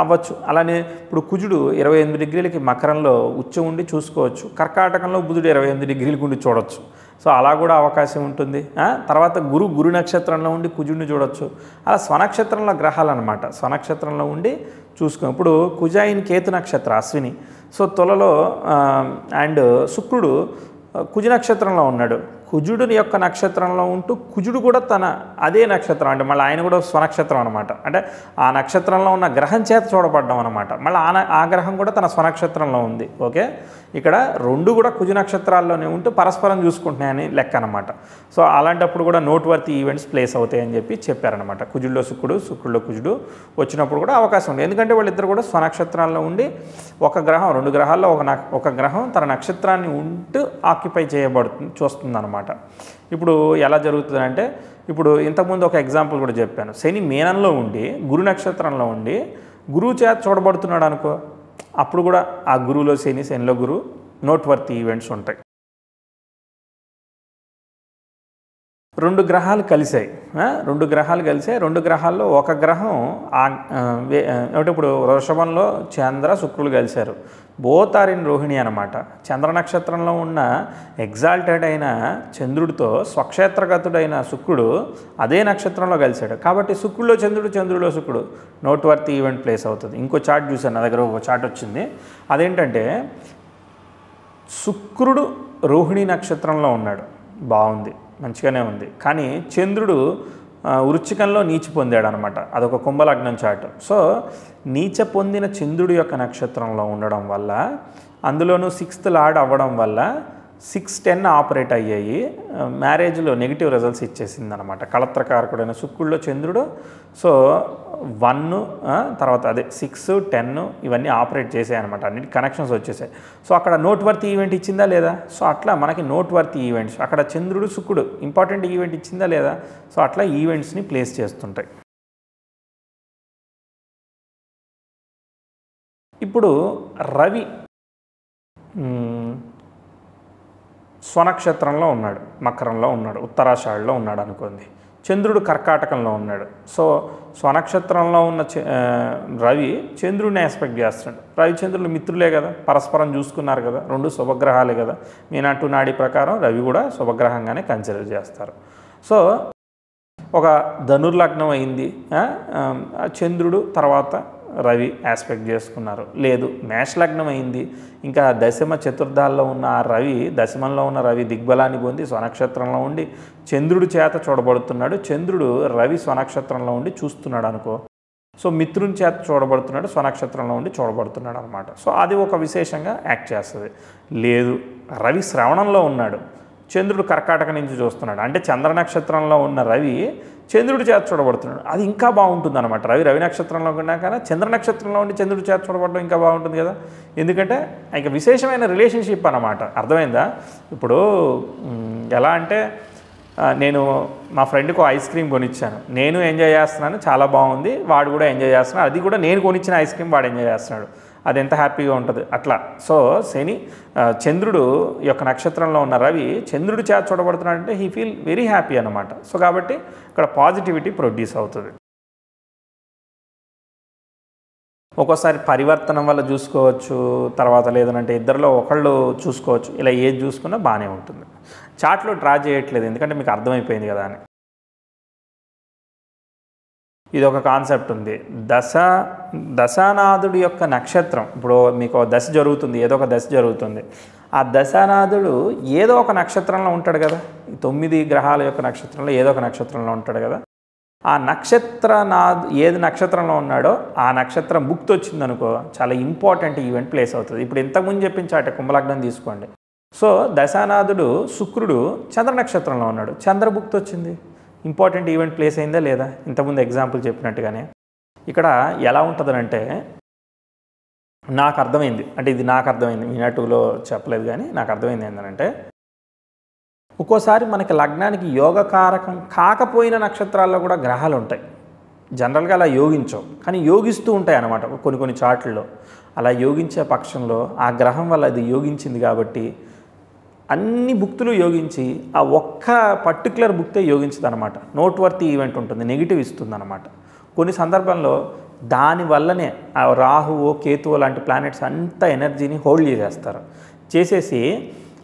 అవ్వచ్చు. అలానే ఇప్పుడు కుజుడు 28 డిగ్రీలకి మకరంలో ఉచ్చ ఉండి చూసుకోవచ్చు, కర్కాటకంలో బుధుడు 28 డిగ్రీలకు ఉండి చూడొచ్చు. సో అలా కూడా అవకాశం ఉంటుంది. తర్వాత గురు నక్షత్రంలో ఉండి కుజుడిని చూడొచ్చు. అలా స్వనక్షత్రంలో గ్రహాలు అనమాట, స్వనక్షత్రంలో ఉండి చూసుకో. ఇప్పుడు కుజాయిన్ కేతు నక్షత్ర అశ్విని, సో తులలో అండ్ శుక్రుడు కుజ నక్షత్రంలో ఉన్నాడు. కుజుడిని యొక్క నక్షత్రంలో ఉంటూ కుజుడు కూడా తన అదే నక్షత్రం, అంటే మళ్ళీ ఆయన కూడా స్వనక్షత్రం అనమాట. అంటే ఆ నక్షత్రంలో ఉన్న గ్రహం చేత చూడబడ్డం అనమాట. మళ్ళీ ఆ గ్రహం కూడా తన స్వనక్షత్రంలో ఉంది. ఓకే, ఇక్కడ 2 కూడా కుజ నక్షత్రాల్లోనే ఉంటూ పరస్పరం చూసుకుంటున్నాయని లెక్క అనమాట. సో అలాంటప్పుడు కూడా నోట్వర్తీ ఈవెంట్స్ ప్లేస్ అవుతాయని చెప్పి చెప్పారనమాట. కుజుడిలో శుక్రుడు, శుక్రుడిలో కుజుడు వచ్చినప్పుడు కూడా అవకాశం ఉంది. ఎందుకంటే వాళ్ళిద్దరు కూడా స్వనక్షత్రాల్లో ఉండి ఒక గ్రహం, 2 గ్రహాల్లో ఒక గ్రహం తన నక్షత్రాన్ని ఉంటూ ఆక్యుపై చేయబడుతుంది, చూస్తుంది అనమాట. ఇప్పుడు ఎలా జరుగుతుందంటే, ఇప్పుడు ఇంతకుముందు ఒక ఎగ్జాంపుల్ కూడా చెప్పాను. శని మీనంలో ఉండి గురు నక్షత్రంలో ఉండి గురువు చేత చూడబడుతున్నాడు అనుకో, అప్పుడు కూడా ఆ గురువులో శని, శనిలో గురు నోట్వర్తీ ఈవెంట్స్ ఉంటాయి. 2 గ్రహాలు కలిసాయి, 2 గ్రహాలు కలిసాయి. 2 గ్రహాల్లో ఒక గ్రహం అంటే ఇప్పుడు వృషభంలో చంద్ర శుక్రులు కలిశారు, బోత్ ఆర్ ఇన్ రోహిణి అనమాట. చంద్ర నక్షత్రంలో ఉన్న ఎగ్జాల్టెడ్ అయిన చంద్రుడితో స్వక్షేత్రగతుడైన శుక్రుడు అదే నక్షత్రంలో కలిశాడు కాబట్టి శుక్రుడిలో చంద్రుడు, చంద్రుడిలో శుక్రుడు నోట్వర్తీ ఈవెంట్ ప్లేస్ అవుతుంది. ఇంకో చార్ట్ చూశాను, నా దగ్గర ఒక చార్ట్ వచ్చింది. అదేంటంటే శుక్రుడు రోహిణి నక్షత్రంలో ఉన్నాడు, బాగుంది, మంచిగానే ఉంది. కానీ చంద్రుడు వృశ్చికంలో నీచ పొందాడు అనమాట, అదొక కుంభలగ్నం చార్ట్. సో నీచ పొందిన చంద్రుడి యొక్క నక్షత్రంలో ఉండడం వల్ల, అందులోనూ 6th లార్డ్ అవ్వడం వల్ల 6-10 ఆపరేట్ అయ్యాయి, మ్యారేజ్లో నెగిటివ్ రిజల్ట్స్ ఇచ్చేసింది అనమాట. కళత్రకారకుడైన శుక్రుడిలో చంద్రుడు, సో 1 తర్వాత అదే 6, 10 ఇవన్నీ ఆపరేట్ చేసాయి అనమాట, అన్నిటి కనెక్షన్స్ వచ్చేసాయి. సో అక్కడ నోట్వర్తీ ఈవెంట్ ఇచ్చిందా లేదా? సో అట్లా మనకి నోట్వర్తీ ఈవెంట్స్ అక్కడ చంద్రుడు శుక్రుడు ఇంపార్టెంట్ ఈవెంట్ ఇచ్చిందా లేదా? సో అట్లా ఈవెంట్స్ని ప్లేస్ చేస్తుంటాయి. ఇప్పుడు రవి స్వనక్షత్రంలో ఉన్నాడు, మకరంలో ఉన్నాడు, ఉత్తరాషాఢలో ఉన్నాడు అనుకోండి. చంద్రుడు కర్కాటకంలో ఉన్నాడు. సో స్వనక్షత్రంలో ఉన్న రవి చంద్రుడిని ఎక్స్పెక్ట్ చేస్తున్నాడు. రవి చంద్రులు మిత్రులే కదా, పరస్పరం చూసుకున్నారు కదా, రెండు శుభగ్రహాలే కదా. మీనాటు నాడి ప్రకారం రవి కూడా శుభగ్రహంగానే కన్సిడర్ చేస్తారు. సో ఒక ధనుర్లగ్నం అయింది, చంద్రుడు తర్వాత రవి ఆస్పెక్ట్ చేసుకున్నారు. లేదు మేషలగ్నం అయింది, ఇంకా దశమ చతుర్థాల్లో ఉన్న ఆ రవి, దశమంలో ఉన్న రవి దిగ్బలాన్ని పొంది స్వనక్షత్రంలో ఉండి చంద్రుడి చేత చూడబడుతున్నాడు. చంద్రుడు రవి స్వనక్షత్రంలో ఉండి చూస్తున్నాడు అనుకో. సో మిత్రుని చేత చూడబడుతున్నాడు, స్వనక్షత్రంలో ఉండి చూడబడుతున్నాడు అనమాట. సో అది ఒక విశేషంగా యాక్ట్ చేస్తుంది. లేదు రవి శ్రవణంలో ఉన్నాడు, చంద్రుడు కర్కాటక నుంచి చూస్తున్నాడు, అంటే చంద్ర నక్షత్రంలో ఉన్న రవి చంద్రుడి చేత చూడబడుతున్నాడు, అది ఇంకా బాగుంటుంది అనమాట. రవి నక్షత్రంలో ఉన్నా కానీ చంద్ర నక్షత్రంలో ఉండి చంద్రుడి చేత చూడబడడం ఇంకా బాగుంటుంది కదా. ఎందుకంటే ఇక విశేషమైన రిలేషన్షిప్ అన్నమాట. అర్థమైందా? ఇప్పుడు ఎలా అంటే నేను మా ఫ్రెండ్కి ఐస్ క్రీమ్ కొనిచ్చాను, నేను ఎంజాయ్ చేస్తున్నాను, చాలా బాగుంది, వాడు కూడా ఎంజాయ్ చేస్తున్నాడు, అది కూడా నేను కొనిచ్చిన ఐస్ క్రీమ్ వాడు ఎంజాయ్ చేస్తున్నాడు, అది ఎంత హ్యాపీగా ఉంటుంది అట్లా. సో శని చంద్రుడు యొక్క నక్షత్రంలో ఉన్న రవి చంద్రుడి చేత చూడబడుతున్నాడంటే హీ ఫీల్ వెరీ హ్యాపీ అనమాట. సో కాబట్టి ఇక్కడ పాజిటివిటీ ప్రొడ్యూస్ అవుతుంది. ఒక్కోసారి పరివర్తనం వల్ల చూసుకోవచ్చు, తర్వాత లేదనంటే ఇద్దరిలో ఒకళ్ళు చూసుకోవచ్చు. ఇలా ఏది చూసుకున్నా బాగానే ఉంటుంది. చార్ట్లో డ్రా చేయట్లేదు ఎందుకంటే మీకు అర్థమైపోయింది కదా అని. ఇది ఒక కాన్సెప్ట్ ఉంది. దశానాథుడి యొక్క నక్షత్రం, ఇప్పుడు మీకు దశ జరుగుతుంది, ఏదో ఒక దశ జరుగుతుంది, ఆ దశానాథుడు ఏదో ఒక నక్షత్రంలో ఉంటాడు కదా. 9 గ్రహాల యొక్క నక్షత్రంలో ఏదో ఒక నక్షత్రంలో ఉంటాడు కదా. ఆ ఏది నక్షత్రంలో ఉన్నాడో ఆ నక్షత్రం భుక్తి వచ్చిందనుకో, చాలా ఇంపార్టెంట్ ఈవెంట్ ప్లేస్ అవుతుంది. ఇప్పుడు ఇంతకుముందు చెప్పించాట కుంభలగ్నం తీసుకోండి. సో దశానాథుడు శుక్రుడు చంద్ర నక్షత్రంలో ఉన్నాడు, చంద్రభుక్తి వచ్చింది, ఇంపార్టెంట్ ఈవెంట్ ప్లేస్ అయిందా లేదా? ఇంతకుముందు ఎగ్జాంపుల్ చెప్పినట్టుగానే ఇక్కడ ఎలా ఉంటుందనంటే నాకు అర్థమైంది, అంటే ఇది నాకు అర్థమైంది, మీనాటులో చెప్పలేదు కానీ నాకు అర్థమైంది ఏంటంటే ఒక్కోసారి మనకి లగ్నానికి యోగకారకం కాకపోయిన నక్షత్రాల్లో కూడా గ్రహాలు ఉంటాయి. జనరల్గా అలా యోగించవు కానీ యోగిస్తూ ఉంటాయి అన్నమాట కొన్ని చార్ట్లలో. అలా యోగించే పక్షంలో ఆ గ్రహం వల్ల అది యోగించింది కాబట్టి అన్ని భుక్తులు యోగించి ఆ ఒక్క పర్టికులర్ భుక్తే యోగించదు అనమాట. నోట్వర్తి ఈవెంట్ ఉంటుంది, నెగిటివ్ ఇస్తుంది అనమాట. కొన్ని సందర్భంలో దానివల్లనే ఆ రాహువు కేతువు లాంటి ప్లానెట్స్ అంత ఎనర్జీని హోల్డ్ చేసేస్తారు, చేసేసి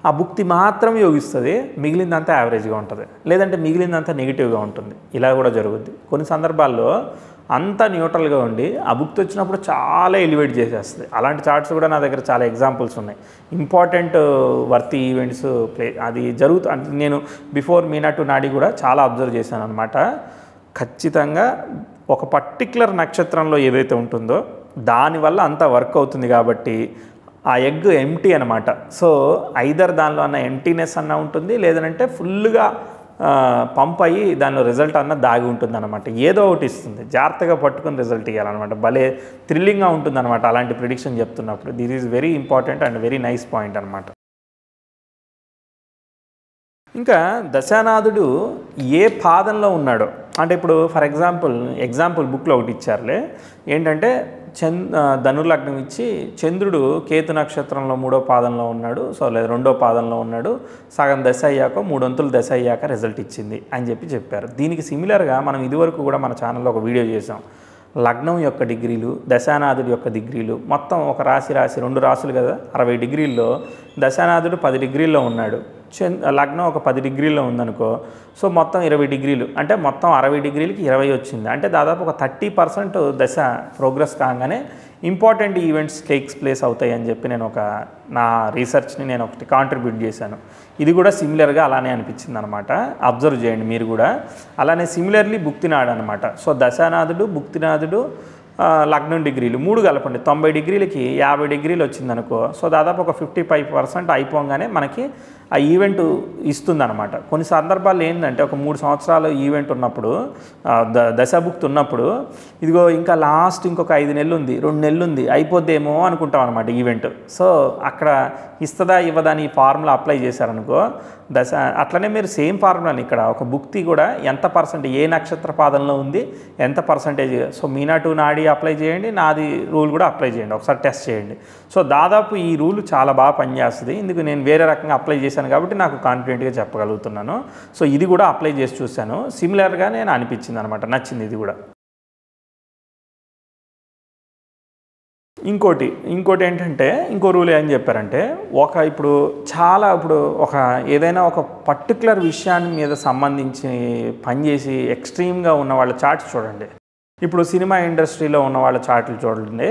ఆ భుక్తి మాత్రం యోగిస్తుంది, మిగిలిందంతా యావరేజ్గా ఉంటుంది, లేదంటే మిగిలిందంతా నెగిటివ్గా ఉంటుంది. ఇలా కూడా జరుగుద్ది. కొన్ని సందర్భాల్లో అంతా న్యూట్రల్గా ఉండి ఆ భుక్తి వచ్చినప్పుడు చాలా ఎలివేట్ చేసేస్తుంది. అలాంటి చార్ట్స్ కూడా నా దగ్గర చాలా ఎగ్జాంపుల్స్ ఉన్నాయి. ఇంపార్టెంట్ వర్తి ఈవెంట్స్ అది అంటే నేను బిఫోర్ మీనాటు నాడి కూడా చాలా అబ్జర్వ్ చేశాను అనమాట. ఖచ్చితంగా ఒక పర్టిక్యులర్ నక్షత్రంలో ఏదైతే ఉంటుందో దానివల్ల అంతా వర్క్ అవుతుంది కాబట్టి ఆ ఎగ్ ఎంటీ అనమాట. సో ఐదర్ దానిలో అన్న ఎంటీనెస్ అన్న ఉంటుంది, లేదంటే ఫుల్గా పంప్ అయ్యి దానిలో రిజల్ట్ అన్న దాగి ఉంటుంది అనమాట. ఏదో ఒకటి ఇస్తుంది, జాగ్రత్తగా పట్టుకుని రిజల్ట్ ఇవ్వాలన్నమాట. భలే థ్రిల్లింగ్గా ఉంటుంది అనమాట అలాంటి ప్రిడిక్షన్ చెప్తున్నప్పుడు. This is very important and very nice point అనమాట. ఇంకా దశానాథుడు ఏ పాదంలో ఉన్నాడో, అంటే ఇప్పుడు ఫర్ ఎగ్జాంపుల్ బుక్లో ఒకటి ఇచ్చారులే, ఏంటంటే ధనుర్లగ్నం ఇచ్చి చంద్రుడు కేతు నక్షత్రంలో 3వ పాదంలో ఉన్నాడు, సో లేదా 2వ పాదంలో ఉన్నాడు, సగం దశ అయ్యాక 3 వంతులు దశ అయ్యాక రిజల్ట్ ఇచ్చింది అని చెప్పారు. దీనికి సిమిలర్గా మనం ఇదివరకు కూడా మన ఛానల్లో ఒక వీడియో చేసాం. లగ్నం యొక్క డిగ్రీలు, దశానాథుడి యొక్క డిగ్రీలు, మొత్తం ఒక రాశి 2 రాశులు కదా, 60 డిగ్రీల్లో దశానాథుడు 10 డిగ్రీల్లో ఉన్నాడు, లగ్నం ఒక 10 డిగ్రీల్లో ఉందనుకో. సో మొత్తం 20 డిగ్రీలు, అంటే మొత్తం 60 డిగ్రీలకి 20 వచ్చింది, అంటే దాదాపు ఒక 30% దశ ప్రోగ్రెస్ కాగానే ఇంపార్టెంట్ ఈవెంట్స్ టేక్స్ ప్లేస్ అవుతాయి అని చెప్పి నేను నా రీసెర్చ్ని నేను ఒకటి కాంట్రిబ్యూట్ చేశాను. ఇది కూడా సిమిలర్గా అలానే అనిపించింది అనమాట. అబ్జర్వ్ చేయండి మీరు కూడా. అలానే సిమిలర్లీ భుక్తినాడు అనమాట. సో దశానాథుడు, భుక్తినాథుడు, లగ్నం డిగ్రీలు 3 కలపండి, 90 డిగ్రీలకి 50 డిగ్రీలు వచ్చిందనుకో. సో దాదాపు ఒక 55% అయిపోగానే మనకి ఆ ఈవెంట్ ఇస్తుందన్నమాట. కొన్ని సందర్భాల్లో ఏంటంటే ఒక 3 సంవత్సరాలు ఈవెంట్ ఉన్నప్పుడు, దశాభుక్తి ఉన్నప్పుడు, ఇదిగో ఇంకా లాస్ట్ ఇంకొక 5 నెలలు ఉంది, 2 నెలలు ఉంది, అయిపోద్దేమో అనుకుంటాం అనమాట ఈవెంట్. సో అక్కడ ఇస్తుందా ఇవ్వదా అని ఈ ఫార్ములా అప్లై చేశారనుకో అట్లనే మీరు సేమ్ ఫార్ములాని ఇక్కడ ఒక భుక్తి కూడా ఎంత పర్సెంట్ ఏ నక్షత్ర పాదంలో ఉంది, ఎంత పర్సంటేజ్. సో మీనాటు నాడి అప్లై చేయండి, నాది రూల్ కూడా అప్లై చేయండి, ఒకసారి టెస్ట్ చేయండి. సో దాదాపు ఈ రూల్ చాలా బాగా పనిచేస్తుంది. ఇందుకు నేను వేరే రకంగా అప్లై చేశాను కాబట్టి నాకు కాన్ఫిడెంట్గా చెప్పగలుగుతున్నాను. సో ఇది కూడా అప్లై చేసి చూశాను, సిమిలర్గా నేను అనిపించింది అనమాట, నచ్చింది ఇది కూడా. ఇంకోటి ఏంటంటే, ఇంకో రూల్ ఏం చెప్పారంటే, ఇప్పుడు ఏదైనా ఒక పర్టికులర్ విషయాన్ని మీద సంబంధించి పనిచేసి ఎక్స్ట్రీమ్గా ఉన్న వాళ్ళ చార్ట్స్ చూడండి. ఇప్పుడు సినిమా ఇండస్ట్రీలో ఉన్న వాళ్ళ చార్ట్లు చూడండి.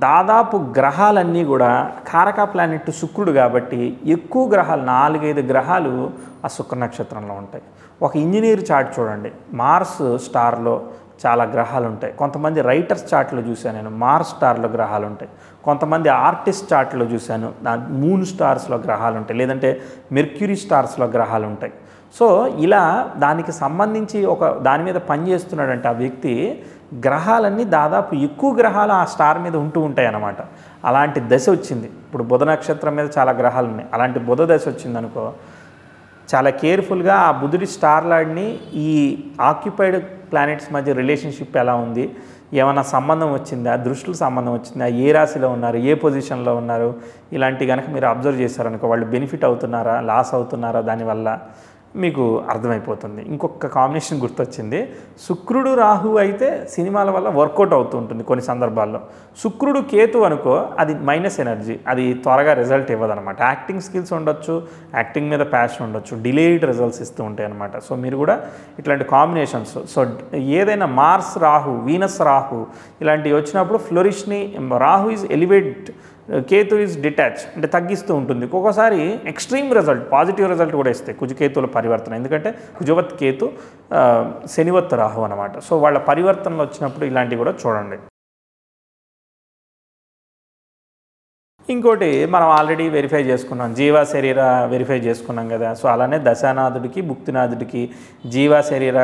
దాదాపు గ్రహాలన్నీ కూడా కారక ప్లానెట్ శుక్రుడు కాబట్టి ఎక్కువ గ్రహాలు 4-5 గ్రహాలు ఆ శుక్ర నక్షత్రంలో ఉంటాయి. ఒక ఇంజనీర్ చార్ట్ చూడండి, మార్స్ స్టార్లో చాలా గ్రహాలు ఉంటాయి. కొంతమంది రైటర్స్ చార్ట్లో చూశాను నేను, మార్స్ స్టార్లో గ్రహాలు ఉంటాయి. కొంతమంది ఆర్టిస్ట్ చార్ట్లో చూశాను, మూన్ స్టార్స్లో గ్రహాలు ఉంటాయి, లేదంటే మెర్క్యూరీ స్టార్స్లో గ్రహాలు ఉంటాయి. సో ఇలా దానికి సంబంధించి దాని మీద పనిచేస్తున్నాడంటే ఆ వ్యక్తి, గ్రహాలన్నీ దాదాపు ఎక్కువ గ్రహాలు ఆ స్టార్ మీద ఉంటాయి అన్నమాట. అలాంటి దశ వచ్చింది. ఇప్పుడు బుధ నక్షత్రం మీద చాలా గ్రహాలు ఉన్నాయి, అలాంటి బుధ దశ వచ్చిందనుకో, చాలా కేర్ఫుల్గా ఆ బుధుడి స్టార్ లాడ్ని ఈ ఆక్యుపైడ్ ప్లానెట్స్ మధ్య రిలేషన్షిప్ ఎలా ఉంది, ఏమైనా సంబంధం వచ్చిందా, దృష్టిల సంబంధం వచ్చిందా, ఏ రాశిలో ఉన్నారు, ఏ పొజిషన్లో ఉన్నారు, ఇలాంటి కనుక మీరు అబ్జర్వ్ చేశారనుకో, వాళ్ళు బెనిఫిట్ అవుతున్నారా, లాస్ అవుతున్నారా, దానివల్ల మీకు అర్థమైపోతుంది. ఇంకొక కాంబినేషన్ గుర్తొచ్చింది, శుక్రుడు రాహు అయితే సినిమాల వల్ల వర్కౌట్ అవుతూ ఉంటుంది కొన్ని సందర్భాల్లో. శుక్రుడు కేతు అనుకో, అది మైనస్ ఎనర్జీ, అది త్వరగా రిజల్ట్ ఇవ్వదనమాట. యాక్టింగ్ స్కిల్స్ ఉండొచ్చు, యాక్టింగ్ మీద ప్యాషన్ ఉండొచ్చు, డిలేడ్ రిజల్ట్స్ ఇస్తూ ఉంటాయి అనమాట. సో మీరు కూడా ఇట్లాంటి కాంబినేషన్స్, సో ఏదైనా మార్స్ రాహు, వీనస్ రాహు ఇలాంటివి వచ్చినప్పుడు ఫ్లోరిష్ని, Rahu is elevate, Ketu is detach, అంటే తగ్గిస్తూ ఉంటుంది. ఒక్కొక్కసారి ఎక్స్ట్రీమ్ రిజల్ట్, పాజిటివ్ రిజల్ట్ కూడా ఇస్తాయి కుజకేతుల పరివర్తన. ఎందుకంటే కుజవత్ కేతు, శనివత్ రాహు అనమాట. సో వాళ్ళ పరివర్తనలు వచ్చినప్పుడు ఇలాంటివి కూడా చూడండి. ఇంకోటి మనం ఆల్రెడీ వెరిఫై చేసుకున్నాం, జీవ శరీర వెరిఫై చేసుకున్నాం కదా. సో అలానే దశానాథుడికి భుక్తినాథుడికి జీవ శరీర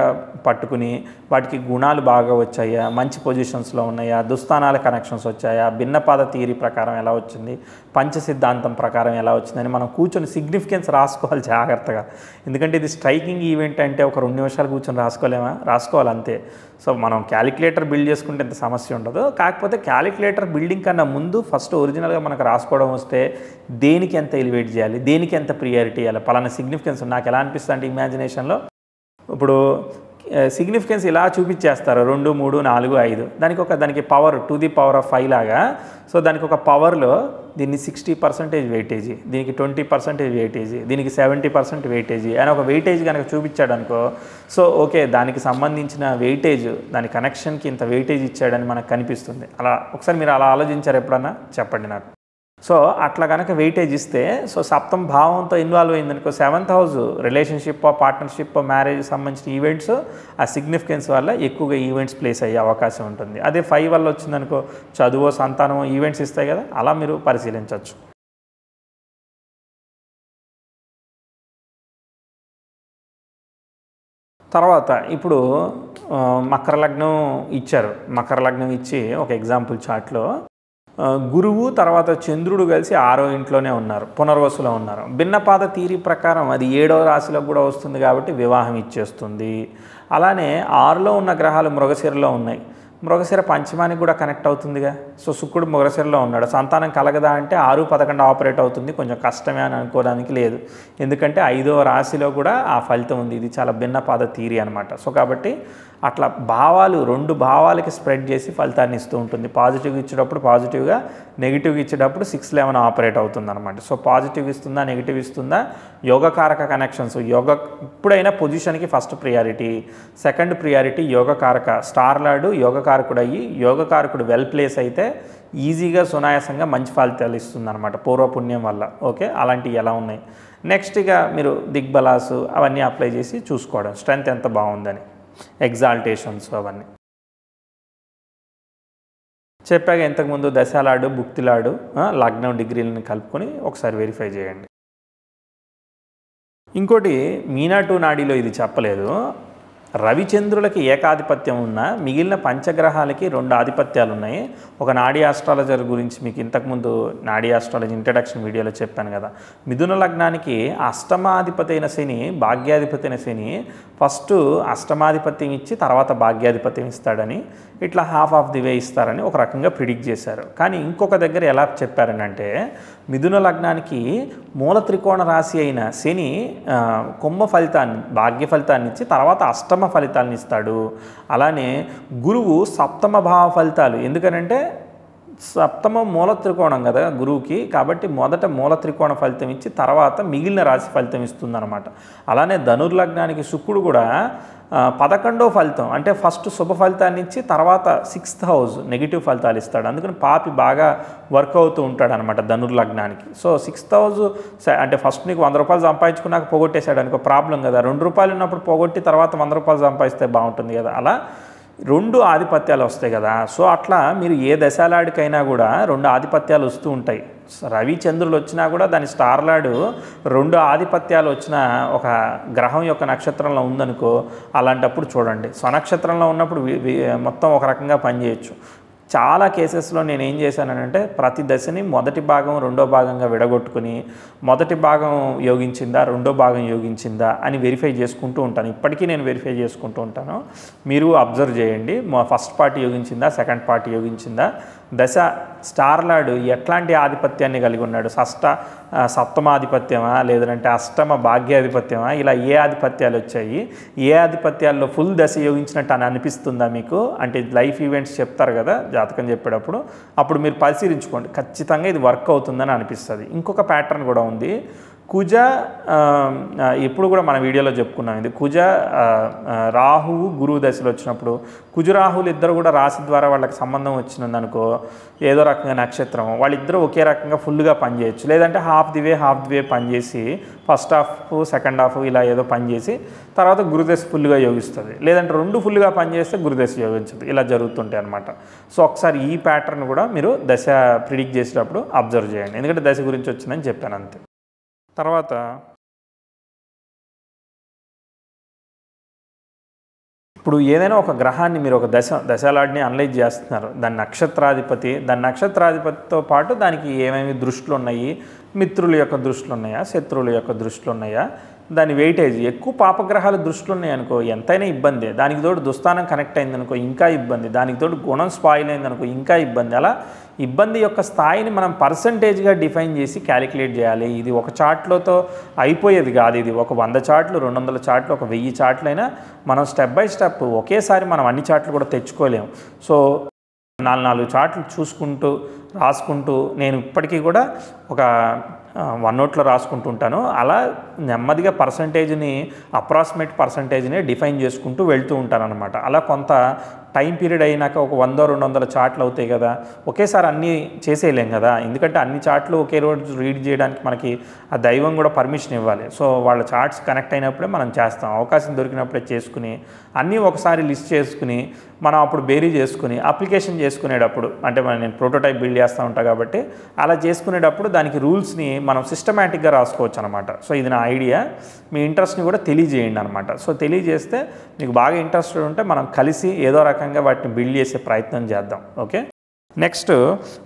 పట్టుకుని వాటికి గుణాలు బాగా వచ్చాయా, మంచి పొజిషన్స్లో ఉన్నాయా, దుస్థానాల కనెక్షన్స్ వచ్చాయా, భిన్నపాద థియరీ ప్రకారం ఎలా వచ్చింది, పంచ సిద్ధాంతం ప్రకారం ఎలా వచ్చిందని మనం కూర్చొని సిగ్నిఫికెన్స్ రాసుకోవాలి జాగ్రత్తగా. ఎందుకంటే ఇది స్ట్రైకింగ్ ఈవెంట్ అంటే ఒక 2 నిమిషాలు కూర్చొని రాసుకోలేమా, రాసుకోవాలి అంతే. సో మనం క్యాలిక్యులేటర్ బిల్డ్ చేసుకుంటే ఎంత సమస్య ఉండదు. కాకపోతే క్యాలిక్యులేటర్ బిల్డింగ్ కన్నా ముందు ఫస్ట్ ఒరిజినల్గా మనకు రాసుకోవడం వస్తే దేనికి ఎంత ఎలివేట్ చేయాలి, దేనికి ఎంత ప్రియారిటీ ఇవ్వాలి, పలానా సిగ్నిఫికెన్స్ నాకు ఎలా అనిపిస్తుంది అంటే ఇమాజినేషన్లో ఇప్పుడు సిగ్నిఫికెన్స్ ఇలా చూపించేస్తారు 2, 3, 4, 5, దానికి పవర్ 2⁵ లాగా. సో దానికి ఒక పవర్లో దీన్ని 60% వెయిటేజీ, దీనికి 20% వెయిటేజీ, దీనికి 70% వెయిటేజీ అని ఒక వెయిటేజ్ కనుక చూపించాడు అనుకో, సో ఓకే దానికి సంబంధించిన వెయిటేజ్, దాని కనెక్షన్కి ఇంత వెయిటేజ్ ఇచ్చాడని మనకు కనిపిస్తుంది. అలా ఒకసారి మీరు అలా ఆలోచించారు ఎప్పుడన్నా చెప్పండి నాకు. సో అట్లా కనుక వెయిటేజ్ ఇస్తే, సో సప్తమ భావంతో ఇన్వాల్వ్ అయిందనుకో, 7th house relationship, partnership, marriage సంబంధించిన ఈవెంట్స్ ఆ సిగ్నిఫికెన్స్ వల్ల ఎక్కువగా ఈవెంట్స్ ప్లేస్ అయ్యే అవకాశం ఉంటుంది. అదే 5 వల్ల వచ్చిందనుకో, చదువు, సంతానం, ఈవెంట్స్ ఇస్తాయి కదా, అలా మీరు పరిశీలించవచ్చు. తర్వాత ఇప్పుడు మకర లగ్నం ఇచ్చారు. మకర లగ్నం ఇచ్చి ఒక ఎగ్జాంపుల్ చార్ట్లో గురువు తర్వాత చంద్రుడు కలిసి 6వ ఇంట్లోనే ఉన్నారు, పునర్వసులో ఉన్నారు. భిన్నపాద థియరీ ప్రకారం అది 7వ రాశిలో కూడా వస్తుంది కాబట్టి వివాహం ఇచ్చేస్తుంది. అలానే 6లో ఉన్న గ్రహాలు మృగశిరలో ఉన్నాయి, మృగశిర పంచమానికి కూడా కనెక్ట్ అవుతుందిగా. సో శుక్రుడు మృగశిరలో ఉన్నాడు, సంతానం కలగదా అంటే 6, 11 ఆపరేట్ అవుతుంది, కొంచెం కష్టమే అని అనుకోవడానికి లేదు. ఎందుకంటే 5వ రాశిలో కూడా ఆ ఫలితం ఉంది. ఇది చాలా భిన్నపాద థియరీ అనమాట. సో కాబట్టి అట్లా భావాలు 2 భావాలకి స్ప్రెడ్ చేసి ఫలితాన్ని ఇస్తూ ఉంటుంది. పాజిటివ్గా ఇచ్చేటప్పుడు పాజిటివ్గా, నెగిటివ్గా ఇచ్చేటప్పుడు 6, 11 ఆపరేట్ అవుతుంది అనమాట. సో పాజిటివ్ ఇస్తుందా, నెగిటివ్ ఇస్తుందా, యోగకారక కనెక్షన్స్. ఎప్పుడైనా పొజిషన్కి ఫస్ట్ ప్రియారిటీ, సెకండ్ ప్రియారిటీ యోగకారక. స్టార్ లార్డు యోగకారకుడు అయ్యి, యోగకారకుడు వెల్ ప్లేస్ అయితే ఈజీగా సునాయాసంగా మంచి ఫలితాలు ఇస్తుంది అనమాట పూర్వపుణ్యం వల్ల. ఓకే, అలాంటివి ఎలా ఉన్నాయి. నెక్స్ట్ ఇక మీరు దిగ్బలాసు అవన్నీ అప్లై చేసి చూసుకోవడం, స్ట్రెంత్ ఎంత బాగుందని, ఎగ్జాల్టేషన్స్ అవన్నీ చెప్పాక. ఇంతకుముందు దశాలాడు, భుక్తిలాడు, లగ్నం డిగ్రీలను కలుపుకొని ఒకసారి వెరిఫై చేయండి. ఇంకోటి మీనా టు నాడీలో ఇది చెప్పలేదు, రవిచంద్రులకి ఏకాధిపత్యం ఉన్న మిగిలిన పంచగ్రహాలకి 2 ఆధిపత్యాలు ఉన్నాయి. ఒక నాడీ ఆస్ట్రాలజర్ గురించి మీకు ఇంతకుముందు నాడీ ఆస్ట్రాలజీ ఇంట్రడక్షన్ వీడియోలో చెప్పాను కదా. మిథున లగ్నానికి అష్టమాధిపతి అయిన శని, భాగ్యాధిపతి అయిన శని ఫస్ట్ అష్టమాధిపత్యం ఇచ్చి తర్వాత భాగ్యాధిపత్యం ఇస్తాడని, ఇట్లా హాఫ్ ఆఫ్ ది వే ఇస్తారని ఒక రకంగా ప్రిడిక్ట్ చేశారు. కానీ ఇంకొక దగ్గర ఎలా చెప్పారనంటే మిథున లగ్నానికి మూల త్రికోణ రాశి అయిన శని కుంభ ఫలితాన్ని భాగ్య ఫలితాన్ని ఇచ్చి తర్వాత అష్టమ ఫలితాలను ఇస్తాడు. అలానే గురువు సప్తమ భావ ఫలితాలు, ఎందుకనంటే సప్తమ మూల త్రికోణం కదా గురువుకి, కాబట్టి మొదట మూల త్రికోణ ఫలితం ఇచ్చి తర్వాత మిగిలిన రాశి ఫలితం ఇస్తుందన్నమాట. అలానే ధనుర్లగ్నానికి శుక్రుడు కూడా 11వ ఫలితం అంటే ఫస్ట్ శుభ ఫలితాన్ని ఇచ్చి తర్వాత 6th హౌస్ నెగిటివ్ ఫలితాలు ఇస్తాడు. అందుకని పాపి బాగా వర్క్ అవుతూ ఉంటాడు అనమాట ధనుర్లగ్నానికి. సో 6th హౌస్ అంటే ఫస్ట్ నీకు 100 రూపాయలు సంపాదించుకున్నాక పోగొట్టేశాడు అనుకో ప్రాబ్లం కదా. 2 రూపాయలు ఉన్నప్పుడు పోగొట్టి తర్వాత 100 రూపాయలు సంపాదిస్తే బాగుంటుంది కదా. అలా 2 ఆధిపత్యాలు వస్తాయి కదా. సో అట్లా మీరు ఏ దశాలాడికైనా కూడా 2 ఆధిపత్యాలు వస్తూ ఉంటాయి. రవి చంద్రులు వచ్చినా కూడా దాని స్టార్లాడు 2 ఆధిపత్యాలు వచ్చిన ఒక గ్రహం యొక్క నక్షత్రంలో ఉందనుకో, అలాంటప్పుడు చూడండి స్వనక్షత్రంలో ఉన్నప్పుడు మొత్తం ఒక రకంగా పనిచేయచ్చు. చాలా కేసెస్లో నేను ఏం చేశానంటే ప్రతి దశని మొదటి భాగం రెండో భాగంగా విడగొట్టుకుని మొదటి భాగం యోగించిందా రెండో భాగం యోగించిందా అని వెరిఫై చేసుకుంటూ ఉంటాను. ఇప్పటికీ నేను వెరిఫై చేసుకుంటూ ఉంటాను. మీరు అబ్జర్వ్ చేయండి, ఫస్ట్ పార్ట్ యోగించిందా సెకండ్ పార్ట్ యోగించిందా, దశ స్టార్లాడు ఎట్లాంటి ఆధిపత్యాన్ని కలిగి ఉన్నాడు, సప్తమాధిపత్యమా లేదంటే అష్టమ భాగ్యాధిపత్యమా, ఇలా ఏ ఆధిపత్యాలు వచ్చాయి, ఏ ఆధిపత్యాల్లో ఫుల్ దశ యోగించినట్టు అని అనిపిస్తుందా మీకు, అంటే లైఫ్ ఈవెంట్స్ చెప్తారు కదా జాతకం చెప్పేటప్పుడు, అప్పుడు మీరు పరిశీలించుకోండి, ఖచ్చితంగా ఇది వర్క్ అవుతుందని అనిపిస్తుంది. ఇంకొక ప్యాటర్న్ కూడా ఉంది. కుజ ఎప్పుడు కూడా మన వీడియోలో చెప్పుకున్నాం, ఇది కుజ రాహువు గురువు దశలో వచ్చినప్పుడు కుజ రాహువులు ఇద్దరు కూడా రాశి ద్వారా వాళ్ళకి సంబంధం వచ్చిందనుకో, ఏదో రకంగా నక్షత్రం వాళ్ళిద్దరూ ఒకే రకంగా ఫుల్గా పనిచేయచ్చు. లేదంటే హాఫ్ ది వే పనిచేసి ఫస్ట్ హాఫ్ సెకండ్ హాఫ్ ఇలా ఏదో పనిచేసి తర్వాత గురుదశ ఫుల్గా యోగిస్తుంది. లేదంటే 2 ఫుల్గా పనిచేస్తే గురుదశ యోగించదు. ఇలా జరుగుతుంటాయి అనమాట. సో ఒకసారి ఈ ప్యాటర్న్ కూడా మీరు దశ ప్రిడిక్ట్ చేసేటప్పుడు అబ్జర్వ్ చేయండి, ఎందుకంటే దశ గురించి వచ్చిందని చెప్పాను అంతే. తర్వాత ఇప్పుడు ఏదైనా ఒక గ్రహాన్ని మీరు ఒక దశలాడిని అనలైజ్ చేస్తున్నారు, దాని నక్షత్రాధిపతితో పాటు దానికి ఏమేమి దృష్టిలు ఉన్నాయి, మిత్రుల యొక్క దృష్టిలు ఉన్నాయా శత్రువుల యొక్క దృష్టిలు ఉన్నాయా, దాని వెయిటేజ్ ఎక్కువ పాపగ్రహాల దృష్టిలు ఉన్నాయనుకో ఎంతైనా ఇబ్బంది, దానికి తోడు దుస్థానం కనెక్ట్ అయిందనుకో ఇంకా ఇబ్బంది, దానికి తోడు గుణం స్పాయిల్ అయిందనుకో ఇంకా ఇబ్బంది. అలా ఇబ్బంది యొక్క స్థాయిని మనం పర్సంటేజ్గా డిఫైన్ చేసి క్యాలిక్యులేట్ చేయాలి. ఇది ఒక చార్ట్లతో అయిపోయేది కాదు. ఇది ఒక 100 చార్ట్లు 200 చార్ట్లు ఒక 1000 చార్ట్లు అయినా మనం స్టెప్ బై స్టెప్ ఒకేసారి మనం అన్ని చార్ట్లు కూడా తెచ్చుకోలేము. సో 4 చార్ట్లు చూసుకుంటూ రాసుకుంటూ నేను ఇప్పటికీ కూడా ఒక OneNoteలో రాసుకుంటూ ఉంటాను. అలా నెమ్మదిగా పర్సంటేజ్ని అప్రాక్సిమేట్ పర్సంటేజ్ని డిఫైన్ చేసుకుంటూ వెళ్తూ ఉంటాను అనమాట. అలా కొంత టైం పీరియడ్ అయినాక ఒక 100-200 చార్ట్లు అవుతాయి కదా, ఒకేసారి అన్నీ చేసేయలేం కదా, ఎందుకంటే అన్ని చార్ట్లు ఒకే రోజు రీడ్ చేయడానికి మనకి ఆ దైవం కూడా పర్మిషన్ ఇవ్వాలి. సో వాళ్ళ చార్ట్స్ కనెక్ట్ అయినప్పుడే మనం చేస్తాం, అవకాశం దొరికినప్పుడే చేసుకుని అన్నీ ఒకసారి లిస్ట్ చేసుకుని మనం అప్పుడు బేరీ చేసుకుని అప్లికేషన్ చేసుకునేటప్పుడు, అంటే నేను ప్రోటోటైప్ బిల్డ్ చేస్తూ ఉంటాను కాబట్టి అలా చేసుకునేటప్పుడు దానికి రూల్స్ని మనం సిస్టమేటిక్గా రాసుకోవచ్చు అనమాట. సో ఇది నా ఐడియా, మీ ఇంట్రెస్ట్ని కూడా తెలియజేయండి అనమాట. సో తెలియజేస్తే మీకు బాగా ఇంట్రెస్టెడ్ ఉంటే మనం కలిసి ఏదో రకంగా వాటిని బిల్డ్ చేసే ప్రయత్నం చేద్దాం. ఓకే, నెక్స్ట్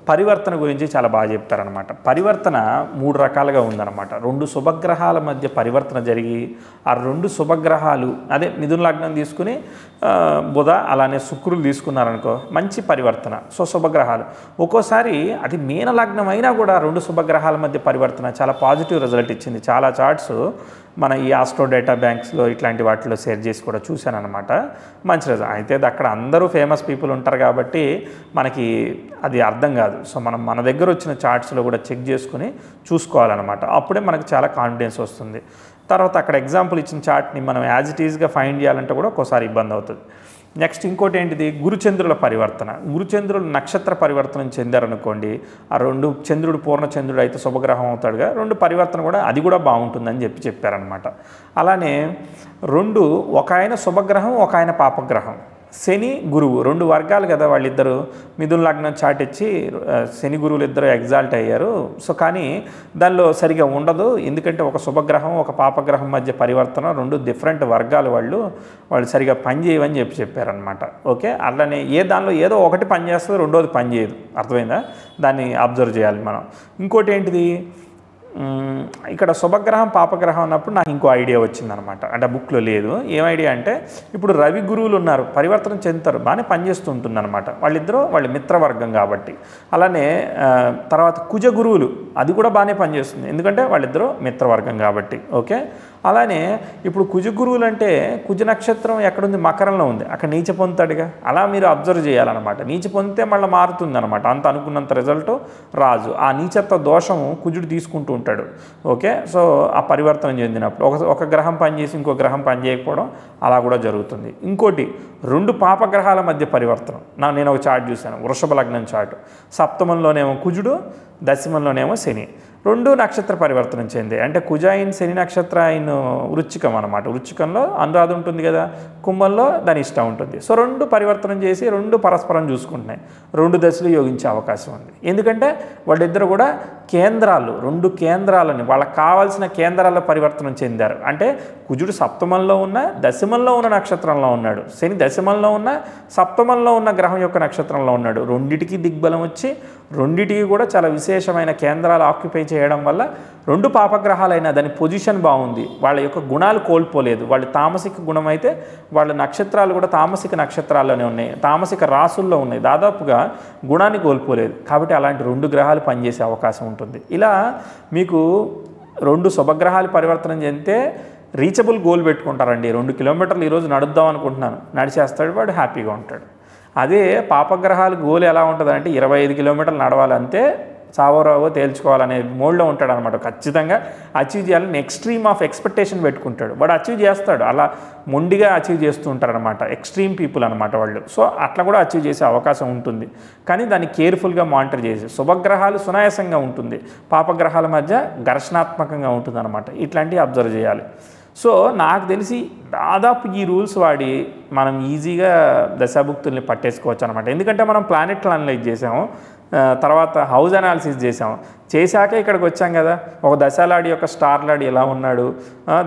పరివర్తన గురించి చాలా బాగా చెప్తారనమాట. పరివర్తన 3 రకాలుగా ఉందన్నమాట. 2 శుభగ్రహాల మధ్య పరివర్తన జరిగి ఆ 2 శుభగ్రహాలు అదే మిథున లగ్నం తీసుకుని బుధ అలానే శుక్రులు తీసుకున్నారనుకో మంచి పరివర్తన. సో శుభగ్రహాలు ఒక్కోసారి అది మీన లగ్నం అయినా కూడా 2 శుభగ్రహాల మధ్య పరివర్తన చాలా పాజిటివ్ రిజల్ట్ ఇచ్చింది. చాలా చార్ట్స్ మన ఈ ఆస్ట్రో డేటా బ్యాంక్స్లో ఇట్లాంటి వాటిలో షేర్ చేసి కూడా చూశాను అనమాట. మంచి రిజల్ట్ అయితే అక్కడ అందరూ ఫేమస్ పీపుల్ ఉంటారు కాబట్టి మనకి అది అర్థం కాదు. సో మనం మన దగ్గర వచ్చిన చార్ట్స్లో కూడా చెక్ చేసుకుని చూసుకోవాలన్నమాట. అప్పుడే మనకు చాలా కాన్ఫిడెన్స్ వస్తుంది. తర్వాత అక్కడ ఎగ్జాంపుల్ ఇచ్చిన చార్ట్ని మనం యాజ్ ఇట్ ఈజ్గా ఫైండ్ చేయాలంటే కూడా ఒక్కోసారి ఇబ్బంది అవుతుంది. నెక్స్ట్ ఇంకోటి ఏంటిది, గురుచంద్రుల పరివర్తన. గురుచంద్రులు నక్షత్ర పరివర్తనం చెందారనుకోండి, ఆ 2 చంద్రుడు పూర్ణచంద్రుడు అయితే శుభగ్రహం అవుతాడుగా, 2 పరివర్తన కూడా అది కూడా బాగుంటుందని చెప్పారనమాట. అలానే 2 ఒక ఆయన శుభగ్రహం ఒక ఆయన పాపగ్రహం, శని గురువు 2 వర్గాలు కదా వాళ్ళిద్దరు. మిథున లగ్నం చాట్ ఇచ్చి శని గురువులు ఇద్దరు ఎగ్జాల్ట్ అయ్యారు. సో కానీ దానిలో సరిగా ఉండదు, ఎందుకంటే ఒక శుభగ్రహం ఒక పాపగ్రహం మధ్య పరివర్తన 2 డిఫరెంట్ వర్గాలు వాళ్ళు సరిగా పనిచేయవని చెప్పారనమాట. ఓకే, అట్లానే దానిలో ఏదో ఒకటి పనిచేస్తుంది, రెండోది పనిచేయదు. అర్థమైందా? దాన్ని అబ్జర్వ్ చేయాలి మనం. ఇంకోటి ఏంటిది, ఇక్కడ శుభగ్రహం పాపగ్రహం అన్నప్పుడు నాకు ఇంకో ఐడియా వచ్చిందనమాట. అంటే బుక్లో లేదు. ఏం ఐడియా అంటే ఇప్పుడు రవి గురువులు ఉన్నారు, పరివర్తనం చెందుతారు, బాగానే పనిచేస్తూ ఉంటుందన్నమాట. వాళ్ళ మిత్రవర్గం కాబట్టి. అలానే తర్వాత కుజ గురువులు, అది కూడా బాగానే పనిచేస్తుంది, ఎందుకంటే వాళ్ళిద్దరూ మిత్రవర్గం కాబట్టి. ఓకే. అలానే ఇప్పుడు కుజ గురువులు అంటే కుజ నక్షత్రం ఎక్కడుంది? మకరంలో ఉంది, అక్కడ నీచ పొందుతాడుగా. అలా మీరు అబ్జర్వ్ చేయాలన్నమాట. నీచ పొందితే మళ్ళీ మారుతుంది అనమాట, అంత అనుకున్నంత రిజల్ట్ రాజు. ఆ నీచత్వ దోషము కుజుడు తీసుకుంటూ ఉంటాడు. ఓకే. సో ఆ పరివర్తనం చెందినప్పుడు ఒక గ్రహం పనిచేసి ఇంకో గ్రహం పనిచేయకపోవడం అలా కూడా జరుగుతుంది. ఇంకోటి, 2 పాపగ్రహాల మధ్య పరివర్తనం. నేను ఒక చార్ట్ చూశాను, వృషభ లగ్నం చార్ట్. సప్తమంలోనేమో కుజుడు, దశమంలోనేమో శని, 2 నక్షత్ర పరివర్తనం చెంది. అంటే కుజ అయిన శని నక్షత్ర అయిన వృచ్చికం అనమాట. వృచ్చికంలో అనురాధ ఉంటుంది కదా, కుంభంలో ధనిష్ట ఉంటుంది. సో 2 పరివర్తనం చేసి 2 పరస్పరం చూసుకుంటున్నాయి. 2 దశలు యోగించే అవకాశం ఉంది. ఎందుకంటే వాళ్ళిద్దరు కూడా కేంద్రాలు, 2 కేంద్రాలని, వాళ్ళకి కావాల్సిన కేంద్రాల్లో పరివర్తనం చెందారు. అంటే కుజుడు సప్తమంలో ఉన్న, దశమంలో ఉన్న నక్షత్రంలో ఉన్నాడు. శని దశమంలో ఉన్న, సప్తమంలో ఉన్న గ్రహం యొక్క నక్షత్రంలో ఉన్నాడు. రెండిటికి దిగ్బలం వచ్చి రెండిటికి కూడా చాలా విశేషమైన కేంద్రాలు ఆక్యుపై చేయడం వల్ల 2 పాపగ్రహాలైనా దాని పొజిషన్ బాగుంది. వాళ్ళ యొక్క గుణాలు కోల్పోలేదు. వాళ్ళు తామసిక గుణం అయితే వాళ్ళ నక్షత్రాలు కూడా తామసిక నక్షత్రాల్లోనే ఉన్నాయి, తామసిక రాసుల్లో ఉన్నాయి. దాదాపుగా గుణాన్ని కోల్పోలేదు. కాబట్టి అలాంటి 2 గ్రహాలు పనిచేసే అవకాశం ఉంటుంది. ఇలా మీకు 2 శుభగ్రహాలు పరివర్తనం చెందితే రీచబుల్ గోల్ పెట్టుకుంటారండి. 2 కిలోమీటర్లు ఈరోజు నడుద్దాం అనుకుంటున్నాను, నడిచేస్తాడు, వాడు హ్యాపీగా ఉంటాడు. అదే పాపగ్రహాలు గోల్ ఎలా ఉంటుందంటే 25 కిలోమీటర్లు నడవాలంటే చావోరావో తేల్చుకోవాలనే మోడ్లో ఉంటాడు అనమాట. ఖచ్చితంగా అచీవ్ చేయాలని ఎక్స్ట్రీమ్ ఆఫ్ ఎక్స్పెక్టేషన్ పెట్టుకుంటాడు. వాడు అచీవ్ చేస్తాడు, అలా మొండిగా అచీవ్ చేస్తూ ఉంటారు అనమాట. ఎక్స్ట్రీమ్ పీపుల్ అనమాట వాళ్ళు. సో అట్లా కూడా అచీవ్ చేసే అవకాశం ఉంటుంది. కానీ దాన్ని కేర్ఫుల్గా మానిటర్ చేసి, శుభగ్రహాలు సునాయాసంగా ఉంటుంది, పాపగ్రహాల మధ్య ఘర్షణాత్మకంగా ఉంటుంది అనమాట. ఇట్లాంటివి అబ్జర్వ్ చేయాలి. సో నాకు తెలిసి దాదాపు ఈ రూల్స్ వాడి మనం ఈజీగా దశాభుక్తుల్ని పట్టేసుకోవచ్చు అనమాట. ఎందుకంటే మనం ప్లానెట్లు అనలైజ్ చేసాము, తర్వాత హౌస్ అనాలిసిస్ చేసాము, చేశాక ఇక్కడికి వచ్చాం కదా. ఒక దశాలాడి యొక్క స్టార్ లాడి ఎలా ఉన్నాడు,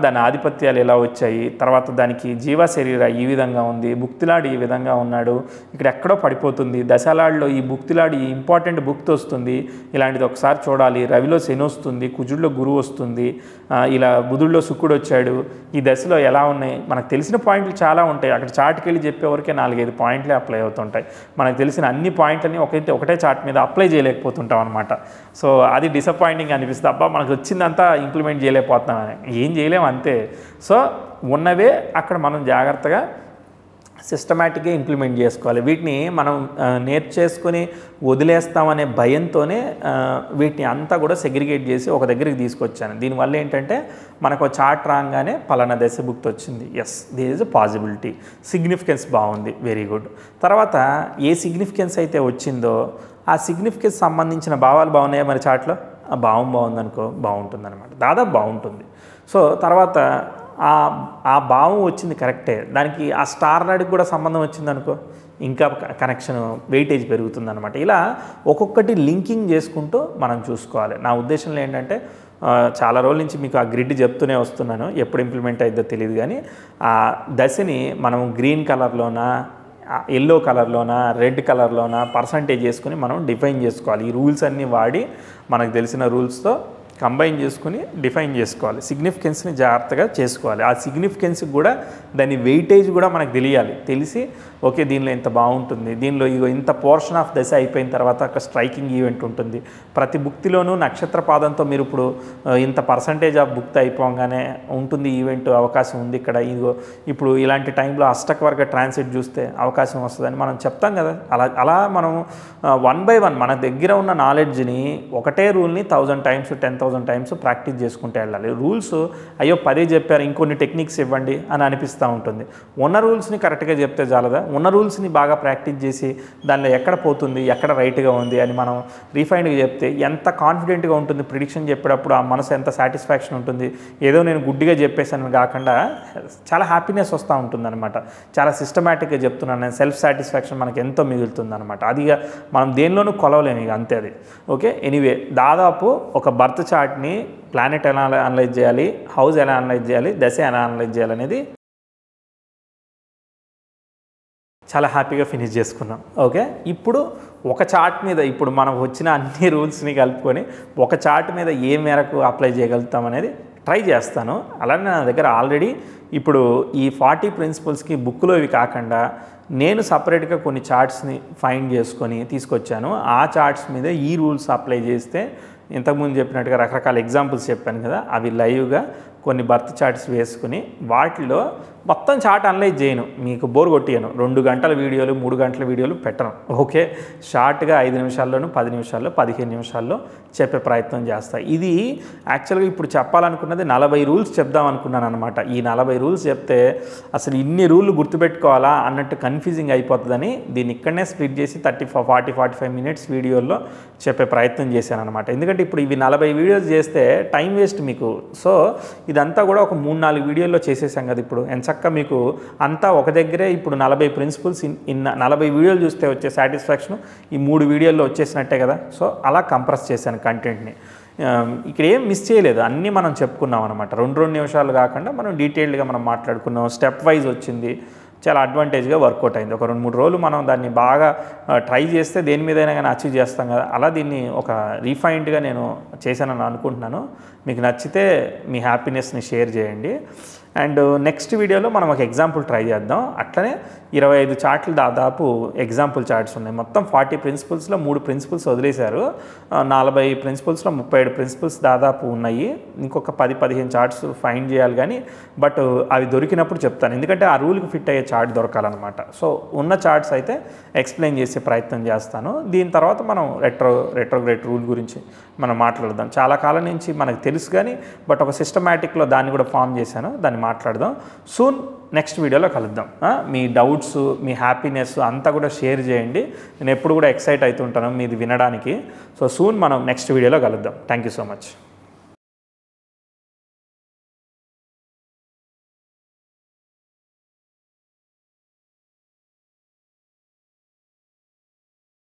దాని ఆధిపత్యాలు ఎలా వచ్చాయి, తర్వాత దానికి జీవ శరీర ఈ విధంగా ఉంది, భుక్తిలాడి ఈ విధంగా ఉన్నాడు, ఇక్కడ ఎక్కడో పడిపోతుంది, దశాలాడిలో ఈ భుక్తిలాడి ఇంపార్టెంట్ భుక్తి వస్తుంది, ఇలాంటిది ఒకసారి చూడాలి, రవిలో శని వస్తుంది, కుజుడిలో గురువు వస్తుంది, ఇలా బుధుడిలో శుక్రుడు వచ్చాడు, ఈ దశలో ఎలా ఉన్నాయి. మనకు తెలిసిన పాయింట్లు చాలా ఉంటాయి. అక్కడ చార్ట్కి వెళ్ళి చెప్పేవరకే 4-5 పాయింట్లే అప్లై అవుతుంటాయి. మనకు తెలిసిన అన్ని పాయింట్లని ఒకటే చార్ట్ మీద అప్లై చేయలేకపోతుంటాం అనమాట. సో అది డిసప్పాయింటింగ్ అనిపిస్తుంది. అబ్బా మనకు వచ్చిందంతా ఇంప్లిమెంట్ చేయలేకపోతున్నామని. ఏం చేయలేము అంతే. సో ఉన్నవే అక్కడ మనం జాగ్రత్తగా సిస్టమేటిక్గా ఇంప్లిమెంట్ చేసుకోవాలి. వీటిని మనం నేర్చేసుకొని వదిలేస్తామనే భయంతోనే వీటిని అంతా కూడా సెగ్రిగేట్ చేసి ఒక దగ్గరికి తీసుకొచ్చాను. దీనివల్ల ఏంటంటే మనకు చార్ట్ రాగానే పలానా దశభుక్తి వచ్చింది, yes this is a possibility, significance బాగుంది, వెరీ గుడ్. తర్వాత ఏ సిగ్నిఫికెన్స్ అయితే వచ్చిందో ఆ సిగ్నిఫికెన్స్ సంబంధించిన భావాలు బాగున్నాయా మరి చార్ట్లో, ఆ భావం బాగుందనుకో బాగుంటుంది అనమాట, దాదాపు బాగుంటుంది. సో తర్వాత ఆ భావం వచ్చింది కరెక్టే, దానికి ఆ స్టార్ నాడికి కూడా సంబంధం వచ్చిందనుకో ఇంకా కనెక్షన్ వెయిటేజ్ పెరుగుతుందన్నమాట. ఇలా ఒక్కొక్కటి లింకింగ్ చేసుకుంటూ మనం చూసుకోవాలి. నా ఉద్దేశంలో ఏంటంటే చాలా రోజుల నుంచి మీకు ఆ గ్రిడ్ చెప్తూనే వస్తున్నాను, ఎప్పుడు ఇంప్లిమెంట్ అయిద్దో తెలియదు. కానీ ఆ దశని మనం గ్రీన్ కలర్లోనా, ఎల్లో కలర్లోనా, రెడ్ కలర్లోనా పర్సంటేజ్ చేసుకుని మనం డిఫైన్ చేసుకోవాలి. ఈ రూల్స్ అన్నీ వాడి మనకు తెలిసిన రూల్స్తో కంబైన్ చేసుకుని డిఫైన్ చేసుకోవాలి. సిగ్నిఫికెన్స్ని జాగ్రత్తగా చేసుకోవాలి. ఆ సిగ్నిఫికెన్స్కి కూడా దాని వెయిటేజ్ కూడా మనకు తెలియాలి. తెలిసి ఓకే దీనిలో ఇంత బాగుంటుంది, దీనిలో ఇగో ఇంత పోర్షన్ ఆఫ్ దశ అయిపోయిన తర్వాత ఒక స్ట్రైకింగ్ ఈవెంట్ ఉంటుంది. ప్రతి భుక్తిలోనూ నక్షత్ర పాదంతో మీరు ఇప్పుడు ఇంత పర్సంటేజ్ ఆఫ్ భుక్తి అయిపోగానే ఉంటుంది ఈవెంట్, అవకాశం ఉంది ఇక్కడ, ఇదిగో ఇప్పుడు ఇలాంటి టైంలో అష్టక వర్గ ట్రాన్సిట్ చూస్తే అవకాశం వస్తుందని మనం చెప్తాం కదా. అలా మనం 1 by 1 మన దగ్గర ఉన్న నాలెడ్జ్ని ఒకటే రూల్ని 1000 times 10,000 times ప్రాక్టీస్ చేసుకుంటూ వెళ్ళాలి. రూల్స్ అయ్యో 10 చెప్పారు ఇంకొన్ని టెక్నిక్స్ ఇవ్వండి అని అనిపిస్తూ ఉంటుంది. ఉన్న రూల్స్ని కరెక్ట్గా చెప్తే చాలదా, ఉన్న రూల్స్ని బాగా ప్రాక్టీస్ చేసి దానిలో ఎక్కడ పోతుంది, ఎక్కడ రైట్గా ఉంది అని మనం రిఫైన్డ్గా చెప్తే ఎంత కాన్ఫిడెంట్గా ఉంటుంది. ప్రిడిక్షన్ చెప్పేటప్పుడు ఆ మనసు ఎంత సాటిస్ఫాక్షన్ ఉంటుంది. ఏదో నేను గుడ్డిగా చెప్పేసాను కాకుండా చాలా హ్యాపీనెస్ వస్తూ ఉంటుంది అనమాట. చాలా సిస్టమేటిక్గా చెప్తున్నాను నేను, సెల్ఫ్ సాటిస్ఫాక్షన్ మనకు ఎంతో మిగులుతుంది అనమాట. అది మనం దేనిలోనూ కొలవలేము ఇక, అంతే అది. ఓకే, ఎనీవే దాదాపు ఒక బర్త్ చార్ట్ని ప్లానెట్ ఎలా అనలైజ్ చేయాలి, హౌస్ ఎలా అనలైజ్ చేయాలి, దశ ఎలా అనలైజ్ చేయాలనేది చాలా హ్యాపీగా ఫినిష్ చేసుకున్నాం. ఓకే, ఇప్పుడు ఒక చార్ట్ మీద ఇప్పుడు మనకు వచ్చిన అన్ని రూల్స్ని కలుపుకొని ఒక చార్ట్ మీద ఏ మేరకు అప్లై చేయగలుగుతాం అనేది ట్రై చేస్తాను. అలానే నా దగ్గర ఆల్రెడీ ఇప్పుడు ఈ 40 ప్రిన్సిపల్స్కి బుక్లో ఇవి కాకుండా నేను సపరేట్గా కొన్ని చార్ట్స్ని ఫైండ్ చేసుకొని తీసుకొచ్చాను. ఆ చార్ట్స్ మీద ఈ రూల్స్ అప్లై చేస్తే ఇంతకుముందు చెప్పినట్టుగా రకరకాల ఎగ్జాంపుల్స్ చెప్పాను కదా, అవి లైవ్గా కొన్ని బర్త్ చార్ట్స్ వేసుకుని వాటిలో మొత్తం చార్ట్ అనలైజ్ చేయను, మీకు బోర్ కొట్టియను, 2 గంటల వీడియోలు 3 గంటల వీడియోలు పెట్టను. ఓకే, షార్ట్గా 5 నిమిషాల్లోనూ 10 నిమిషాల్లో 15 నిమిషాల్లో చెప్పే ప్రయత్నం చేస్తా. ఇది యాక్చువల్గా ఇప్పుడు చెప్పాలనుకున్నది 40 రూల్స్ చెప్దాం అనుకున్నాను అనమాట. ఈ 40 రూల్స్ చెప్తే అసలు ఇన్ని రూళ్ళు గుర్తుపెట్టుకోవాలా అన్నట్టు కన్ఫ్యూజింగ్ అయిపోతుందని దీన్ని ఇక్కడనే స్ప్లిట్ చేసి 40-45 మినిట్స్ వీడియోల్లో చెప్పే ప్రయత్నం చేశాను అనమాట. ఎందుకంటే ఇప్పుడు ఇవి 40 వీడియోస్ చేస్తే టైం వేస్ట్ మీకు. సో ఇదంతా కూడా ఒక 3-4 వీడియోల్లో చేసేసాం కదా. ఇప్పుడు ఎంచక్క మీకు అంతా ఒక దగ్గరే ఇప్పుడు 40 ప్రిన్సిపల్స్ 40 వీడియోలు చూస్తే వచ్చే సాటిస్ఫాక్షన్ ఈ 3 వీడియోల్లో వచ్చేసినట్టే కదా. సో అలా కంప్రెస్ చేశాను కంటెంట్ని. ఇక్కడ ఏం మిస్ చేయలేదు, అన్నీ మనం చెప్పుకున్నాం అనమాట. 2 నిమిషాలు కాకుండా మనం డీటెయిల్డ్గా మనం మాట్లాడుకున్నాం. స్టెప్ వైజ్ వచ్చింది, చాలా అడ్వాంటేజ్గా వర్కౌట్ అయింది. ఒక 2-3 రోజులు మనం దాన్ని బాగా ట్రై చేస్తే దేని మీదైనా కానీ అచీవ్ చేస్తాం కదా. అలా దీన్ని ఒక రీఫైన్డ్గా నేను చేశానని అనుకుంటున్నాను. మీకు నచ్చితే మీ హ్యాపీనెస్ని షేర్ చేయండి. అండ్ నెక్స్ట్ వీడియోలో మనం ఒక ఎగ్జాంపుల్ ట్రై చేద్దాం. అట్లనే 25 చార్ట్లు దాదాపు ఎగ్జాంపుల్ చార్ట్స్ ఉన్నాయి. మొత్తం 40 ప్రిన్సిపల్స్లో 3 ప్రిన్సిపల్స్ వదిలేశారు. 40 ప్రిన్సిపల్స్లో 37 ప్రిన్సిపల్స్ దాదాపు ఉన్నాయి. ఇంకొక 10-15 చార్ట్స్ ఫైండ్ చేయాలి కానీ బట్ అవి దొరికినప్పుడు చెప్తాను, ఎందుకంటే ఆ రూల్కి ఫిట్ అయ్యే చార్ట్ దొరకాలన్నమాట. సో ఉన్న చార్ట్స్ అయితే ఎక్స్ప్లెయిన్ చేసే ప్రయత్నం చేస్తాను. దీని తర్వాత మనం రెట్రోగ్రేడ్ రూల్ గురించి మనం మాట్లాడదాం. చాలా కాలం నుంచి మనకు తెలుసు కానీ బట్ ఒక సిస్టమేటిక్లో దాన్ని కూడా ఫామ్ చేశాను, దాన్ని మాట్లాడదాం. సూన్ నెక్స్ట్ వీడియోలో కలుద్దాం. మీ డౌట్స్, మీ హ్యాపీనెస్ అంతా కూడా షేర్ చేయండి. నేను ఎప్పుడు కూడా ఎక్సైట్ అవుతుంటాను మీది వినడానికి. సో సూన్ మనం నెక్స్ట్ వీడియోలో కలుద్దాం. Thank you so much.